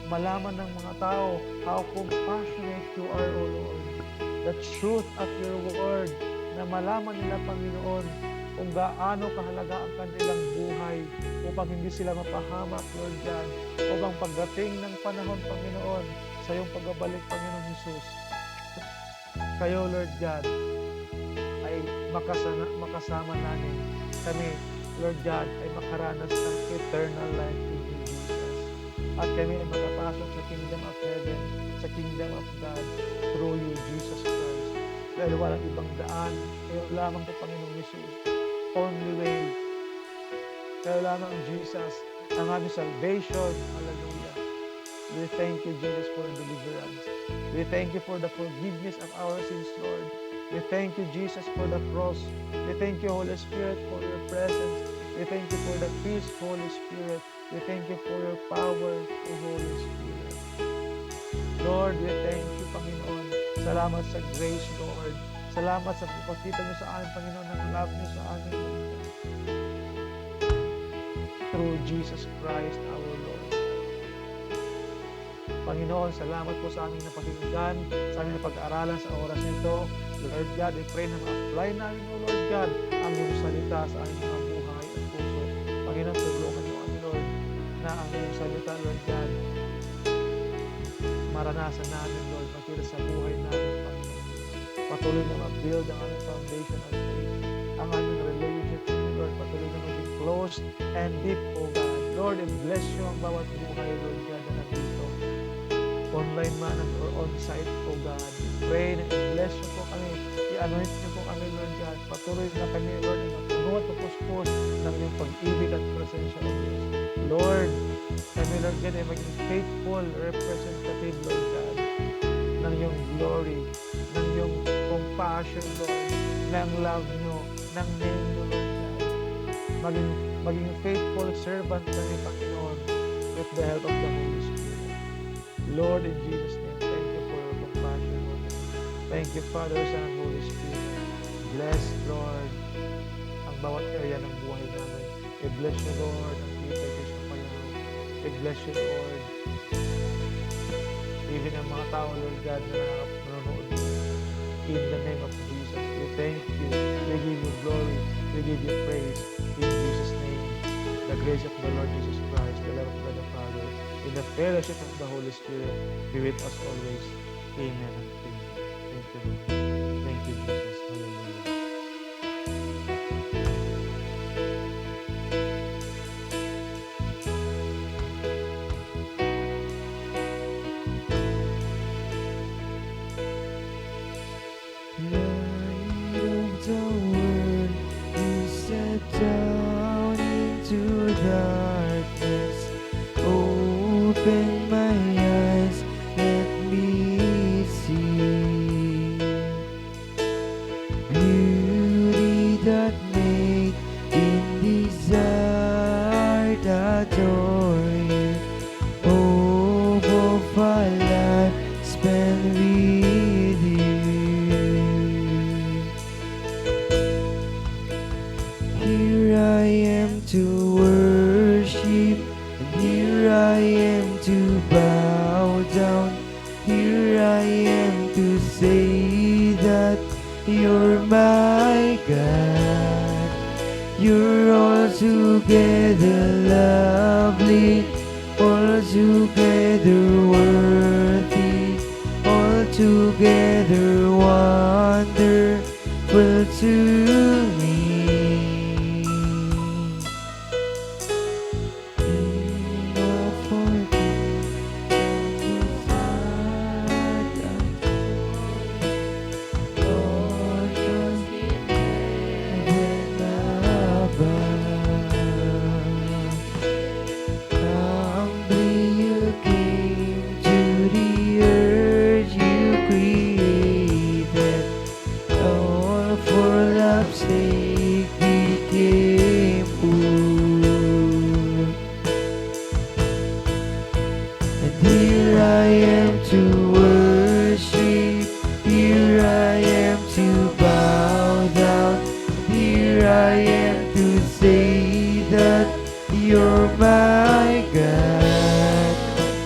malaman ng mga tao how compassionate you are, O Lord. The truth of your word, na malaman nila, Panginoon, kung gaano kahalaga ang kanilang buhay upang hindi sila mapahamak, Lord God, upang pagdating ng panahon, Panginoon, sa iyong pagbabalik, Panginoon Jesus, kayo, Lord God, ay makasama namin. Kami, Lord God, ay makaranas ng eternal life in you, Jesus. At kami ay makapasok sa kingdom of heaven, sa kingdom of God, through you, Jesus Christ. Dahil walang ibang daan, kayo lamang po, Panginoong Jesus. Only way. Kayo lamang, Jesus, ang aming salvation. Hallelujah. We thank you, Jesus, for the deliverance. We thank you for the forgiveness of our sins, Lord. We thank you, Jesus, for the cross. We thank you, Holy Spirit, for your presence. We thank you for the peace, Holy Spirit. We thank you for your power, O Holy Spirit. Lord, we thank you, Panginoon. Salamat sa grace, Lord. Salamat sa pagpakita niyo sa amin, Panginoon, ng love niyo sa amin, Lord. Through Jesus Christ, our Lord. Panginoon, salamat po sa aming napakinggan, sa aming napag-aralan sa oras nito. Lord God, I pray na ma-apply namin, O Lord God, ang iyong salita sa aming mga buhay at puso. Panginoon, tulungan niyo kami, Lord, na ang iyong salita, Lord God, maranasan namin, Lord, makita sa buhay namin, Panginoon. Patuloy na mag-build ang aming foundation of faith, ang aming relationship with you, Lord, patuloy na maging close and deep, O God. Lord, I bless you ang bawat buhay, Lord God, na nandito. Online man or on-site, O God. Pray na i-bless niyo po kami. I-anoint niyo po kami, Lord God. Patuloy na kami, Lord, na mapuno at mapuspos ng iyong pag-ibig at presensya, O Diyos. Lord, kami, Lord God, ay maging faithful representative, Lord God, ng iyong glory, ng iyong compassion, Lord, ng love niyo, ng name niyo, Lord God. Maging faithful servant kami, Panginoon, with the help of the Holy Spirit. Lord, in Jesus' name, thank you for your compassion, Lord. Thank you, Father, Son, and Holy Spirit. Bless, Lord, ang bawat area ng buhay namin. I bless you, Lord, ang kita kayo sa payaw. I bless you, Lord. Even ang mga tao, Lord God, na nanonood in the name of Jesus. We thank you. We give you glory. We give you praise. In Jesus' name, the grace of the Lord Jesus Christ, the love of God the Father, in the fellowship of the Holy Spirit, be with us always. Amen and amen. Thank you, Lord. Thank you, Jesus. Hallelujah. Light of the world, you set down into darkness. Open my eyes, let me see beauty that made in desire adore you. Hope of a life spent with you. Here I am to worship, and here I am to bow down. Here I am to say that you're my God. You're altogether lovely, altogether worthy, altogether wonderful to me. You're my God.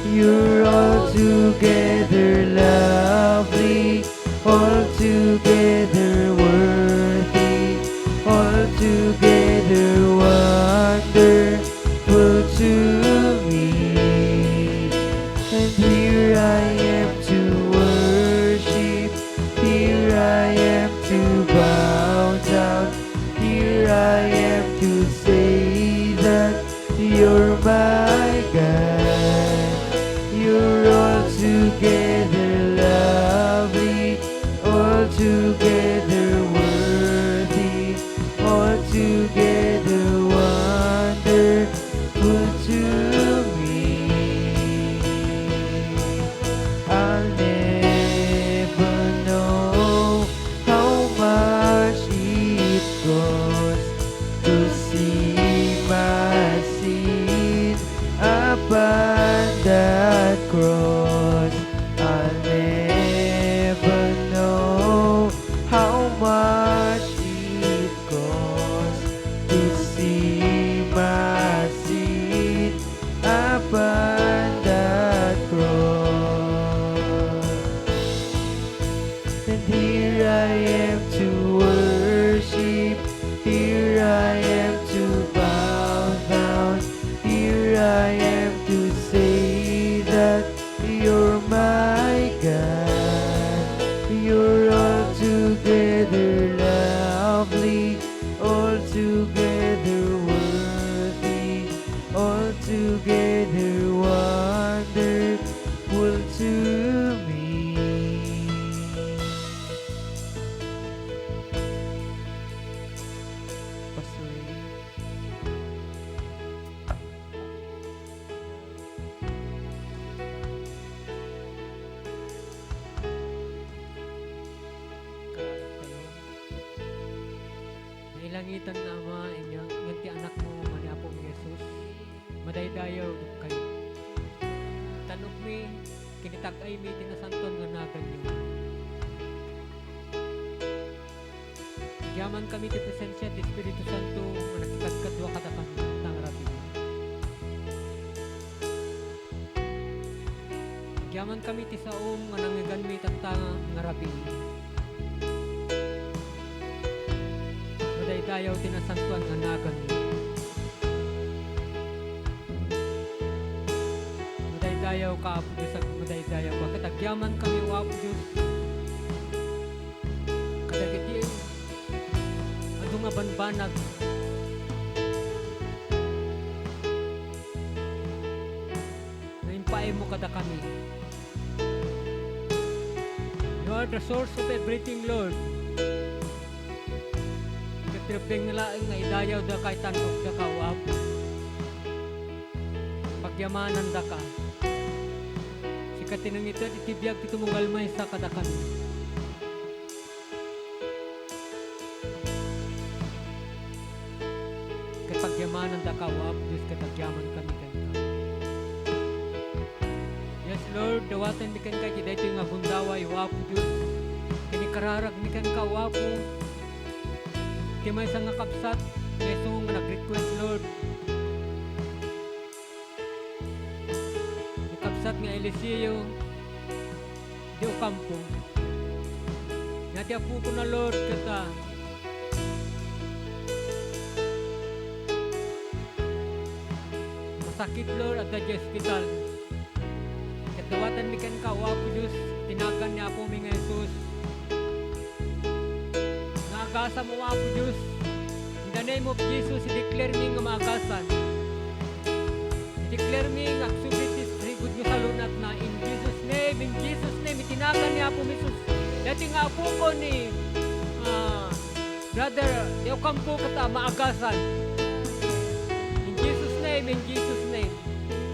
You're altogether lovely, altogether worthy, altogether wonderful to me. And here I am to worship, here I am to bow down, here I am to say that you're my God. You're altogether lovely, altogether worthy, altogether wonderful to me. I'll never know how to me. Pastor Ray. Nailangitan na Ama, inyong nganti anak mo, mani Apo mi Jesus. Madaydayaw kayo. Tanok mi, kinitag-ay mi, tinasanton nga nagan niyo. Yaman kami ti presensya ti Espiritu Santo, nga nakikadkadwa kadakan ng rabi. Yaman kami ti saom, nga nangigan mi tantanga nga rabi. Madaydayaw tinasantuan nga nagan mo. Madaydayaw ka Apo Diyos at madaydayaw ka. Katagyaman kami o Apo Diyos. Kadagiti ado nga banbanag. Naimpaay mo kada kami. You are the source of everything, Lord. Katripeng nila nga idayaw da kay tanok da ka, Apo. Pagyamanan da ka. Sikatinang ito, itibiyag ito mong galmay sa kadakan. Kapagyamanan da ka, Apo Diyos, katagyaman kami kanta. Yes, Lord, dawatan mi kan ka, kaya ito yung abundaway, Apo Diyos. Kinikararag mi kan ka, Apo. Timay sa nga kapsat, Yeso nga nag-request, Lord. Kapsat nga Eliseo, di Ocampo. Ngati apo ko na, Lord, kata. Masakit, Lord, at the hospital. Katawatan mi kan ka, Apo Diyos, tinakan niya po mi nga Jesus. Naagasan mo, Apo Diyos. In the name of Jesus, i-declare mi nga maagasan. I-declare mi nga subitis rigod nyo sa lunat na in Jesus' name, itinakan niya po, Jesus. Dati nga po ko ni Brother Ocampo kata maagasan. In Jesus' name.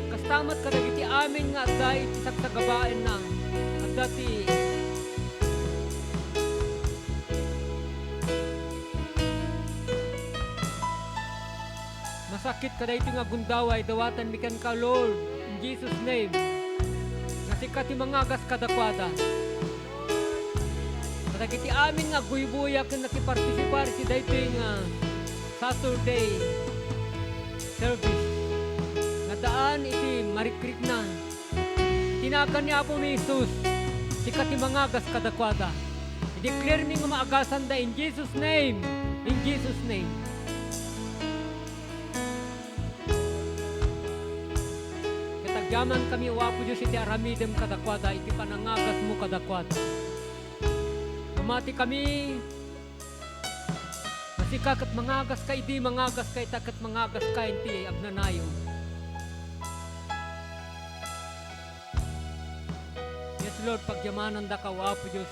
Kastamat ka nagiti amin nga dahil isak sa gabain na at dati masakit ka dahil nga gundaway dawatan mikan ka, Lord, in Jesus' name. Nasikat yung mga agas kadakwada. Matagiti amin nga buy-buyak na nakipartisipar si dahil nga Saturday service. Nadaan iti marikrik na. Tinakan niya po ni Jesus. Sikat yung mga agas kadakwada. I-declare mi nga maagasan da in Jesus' name. In Jesus' name. Katagyaman kami wapo Diyos iti aramidem kadakwada. Iti panangagas mo kadakwada. Umati kami. Masika kat mangagas ka, di mangagas ka, itakat mangagas ka, inti agnanayo. Yes, Lord, pagyamanan da ka, wapo Diyos.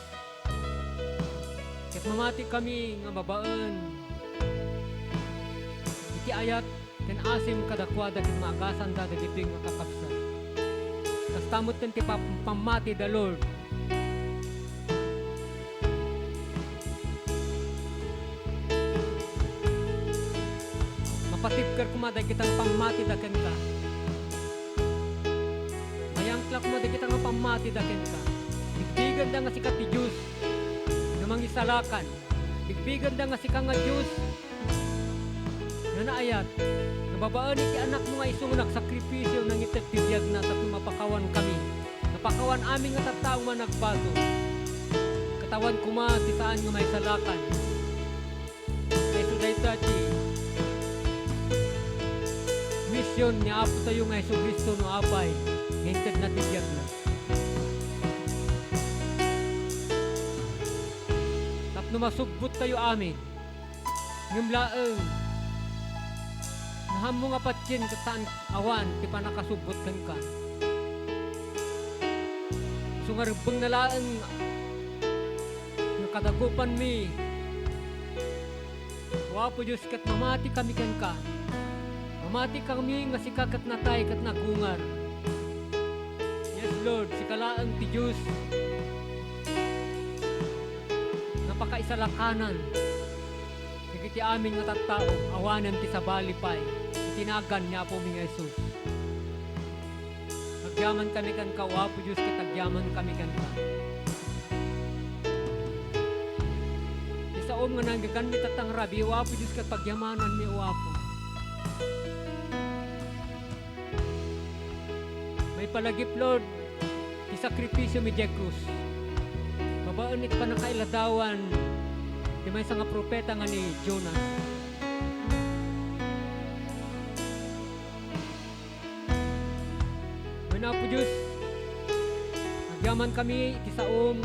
Kat mamati kami nga babaan. Iti ayat, ken asim kadakwada, ken maagasan da, dagito yung makakapsat. Kastamot ken ti pamati da, Lord. Mapatipkar kumaday kitang pamati da ken ka. Mayangklak kumaday kitang pamati da ken ka. Bigbigan da nga sikat ti Diyos na mangisalakan. Bigbigan da nga sika nga Diyos na naayat. Nababaan iti anak mo nga isong nagsakripisyo ng itatibiyag na tapos mapakawan kami. Napakawan aming nga tattaong managbago. Katawan kuma ti saan nga may salakan. Kaya suday tati mission niya apo tayo nga Hesus Kristo no apay. Ngintag na tibiyag na. Tapno masugbot tayo amin. Ngimlaeng naham mo nga patyin kataan awan ti pa nakasubbot kan ka. Pangarabang nalaan nga kadagupan mi. Wapo Diyos kat mamati kami kan ka. Mamati kami nga sikakat natay kat nagungar. Yes Lord, sikalaan ti Diyos. Napakaisalakanan. Nagiti amin nga tattao, awanan ti sa balipay. Itinagan niya po mi nga Jesus. Agyaman kami kan ka, wapo Diyos kat agyaman kami kan ka. Isaom nga nanggagan mi tatang rabi, wapo Diyos kat pagyamanan mi wapo. May palagip Lord, ti sakripisyo mi di krus. Babaan it pa nakailadawan, di may nga propeta nga ni Jonas. May na po Diyos, nagyaman kami iti saom,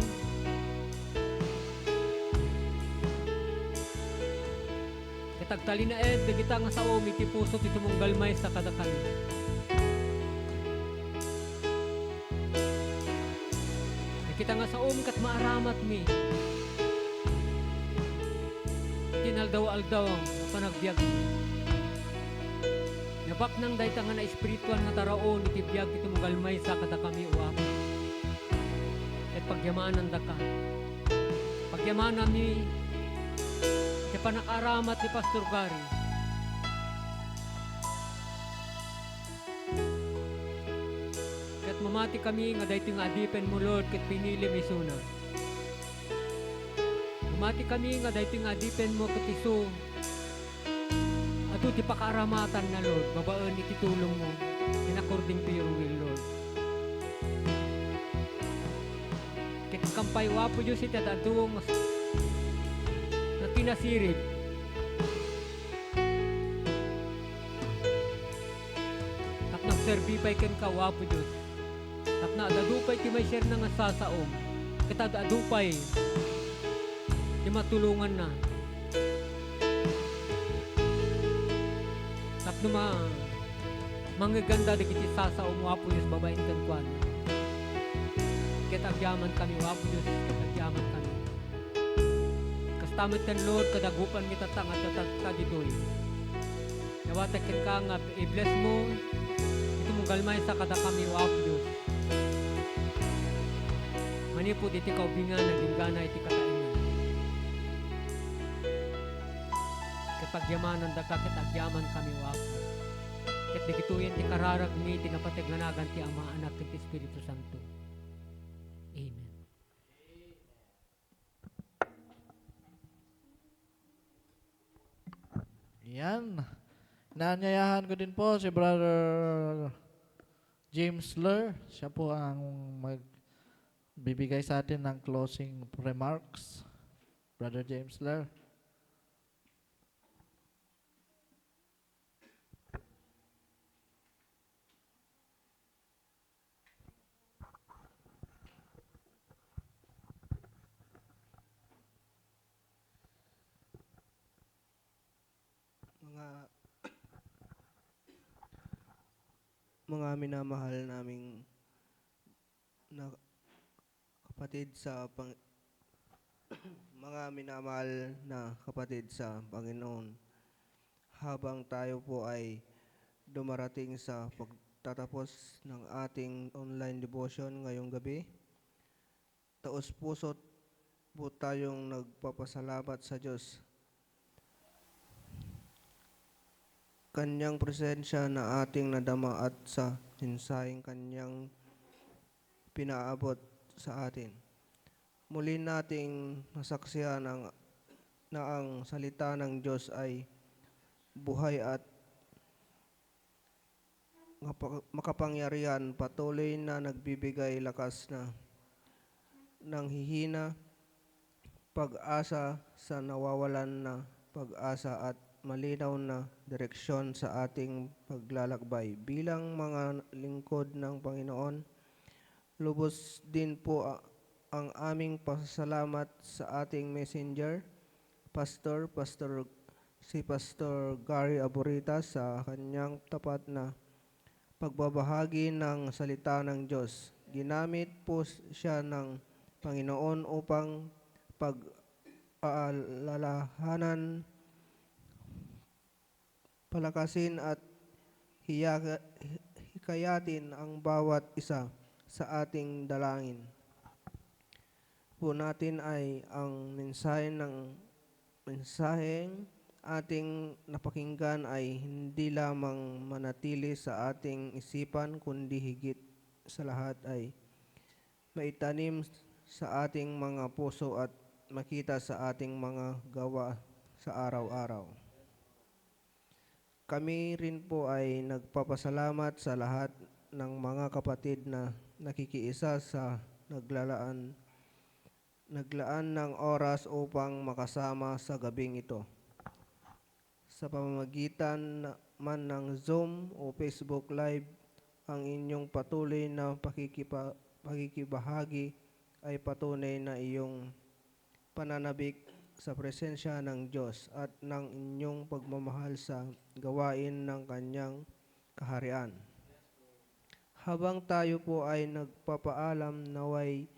katagtali na dagita nga saom iti puso iti mong galmay sa kada kami. Kita nga sa kat maaramat mi. Tinaldaw-aldaw ang panagbiag mi. Nabak nang dayta nga na espiritual nga taraon iti biag iti mugalmay sa kada kami uwap. At pagyamanan da ka. Pagyamanan mi iti panakaramat ni Pastor Gary. Mamati kami nga dahito nga adipen mo Lord ket pinili mi suna. Mamati kami nga dahito nga adipen mo ket isu. Ato ti pakaramatan na Lord, babaan iti tulong mo in according to your will Lord. Ket kampay wapo Diyos iti adadong na kinasirib. At nagserbipay ken ka wapo Diyos. At na adadupay ti may share na nga sasaom. Kita adadupay ti matulungan na. At numa manggaganda di kiti sasaom wapo Diyos babain kan kwan. Kita agyaman kami wapo Diyos. Kita agyaman kami. Kastamit kan Lord kadagupan kita tangat at kaditoy. Nawatak ka nga i-bless mo. Ito mong galmay sa kada kami wapo Diyos. Manipod iti kaubingan, nagdinggana iti kataingan. Kapagyamanan da ka, katagyaman kami wapo. Kat digituyen ti kararag mi, ti napateglanagan ti Ama, Anak, ti Espiritu Santo. Amen. Yan. Naanyayahan ko din po si Brother James Ler. Siya po ang magbibigay sa atin ng closing remarks. Brother James Ler. Mga minamahal naming na kapatid sa mga minamahal na kapatid sa Panginoon, habang tayo po ay dumarating sa pagtatapos ng ating online devotion ngayong gabi, taos puso't po tayong nagpapasalamat sa Diyos. Kanyang presensya na ating nadama at sa mensaheng Kanyang pinaabot sa atin. Muli nating nasaksihan na ang salita ng Diyos ay buhay at makapangyarihan, patuloy na nagbibigay lakas na ng hihina, pag-asa sa nawawalan na pag-asa at malinaw na direksyon sa ating paglalakbay. Bilang mga lingkod ng Panginoon, lubos din po ang aming pasasalamat sa ating messenger, si Pastor Gary Aburita sa kanyang tapat na pagbabahagi ng salita ng Diyos. ginamit po siya ng Panginoon upang pag-aalalahanan, palakasin at hikayatin ang bawat isa sa ating dalangin po natin ay ang mensaheng ating napakinggan ay hindi lamang manatili sa ating isipan kundi higit sa lahat ay maitanim sa ating mga puso at makita sa ating mga gawa sa araw-araw. Kami rin po ay nagpapasalamat sa lahat ng mga kapatid na nakikiisa sa naglaan ng oras upang makasama sa gabing ito. Sa pamamagitan man ng Zoom o Facebook Live, ang inyong patuloy na pakikibahagi ay patunay na iyong pananabik sa presensya ng Diyos at ng inyong pagmamahal sa gawain ng Kanyang kaharian. Habang tayo po ay nagpapaalam, naway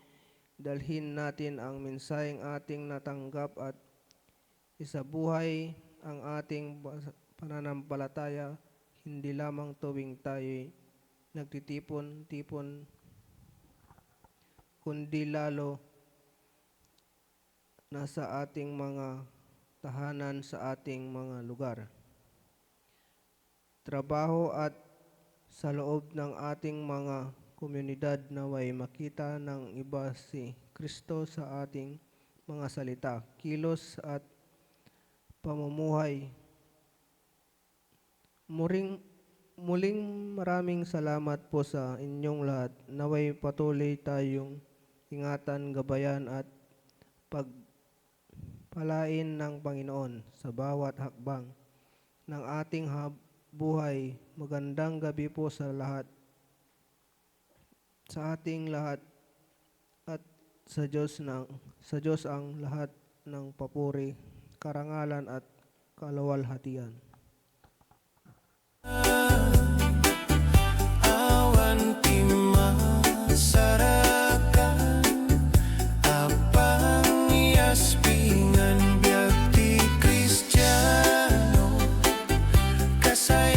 dalhin natin ang mensaheng ating natanggap at isabuhay ang ating pananampalataya hindi lamang tuwing tayo'y nagtitipon-tipon kundi lalo na sa ating mga tahanan sa ating mga lugar, trabaho at sa loob ng ating mga komunidad naway makita ng iba si Kristo sa ating mga salita, kilos at pamumuhay. Muling maraming salamat po sa inyong lahat. Naway patuloy tayong ingatan, gabayan at pagpalain ng Panginoon sa bawat hakbang ng ating buhay. Magandang gabi po sa lahat, sa ating lahat at sa Diyos ang lahat ng papuri, karangalan at kaluwalhatian. Awan timasarakan apang iaspingan biag ti Kristiyano kasaya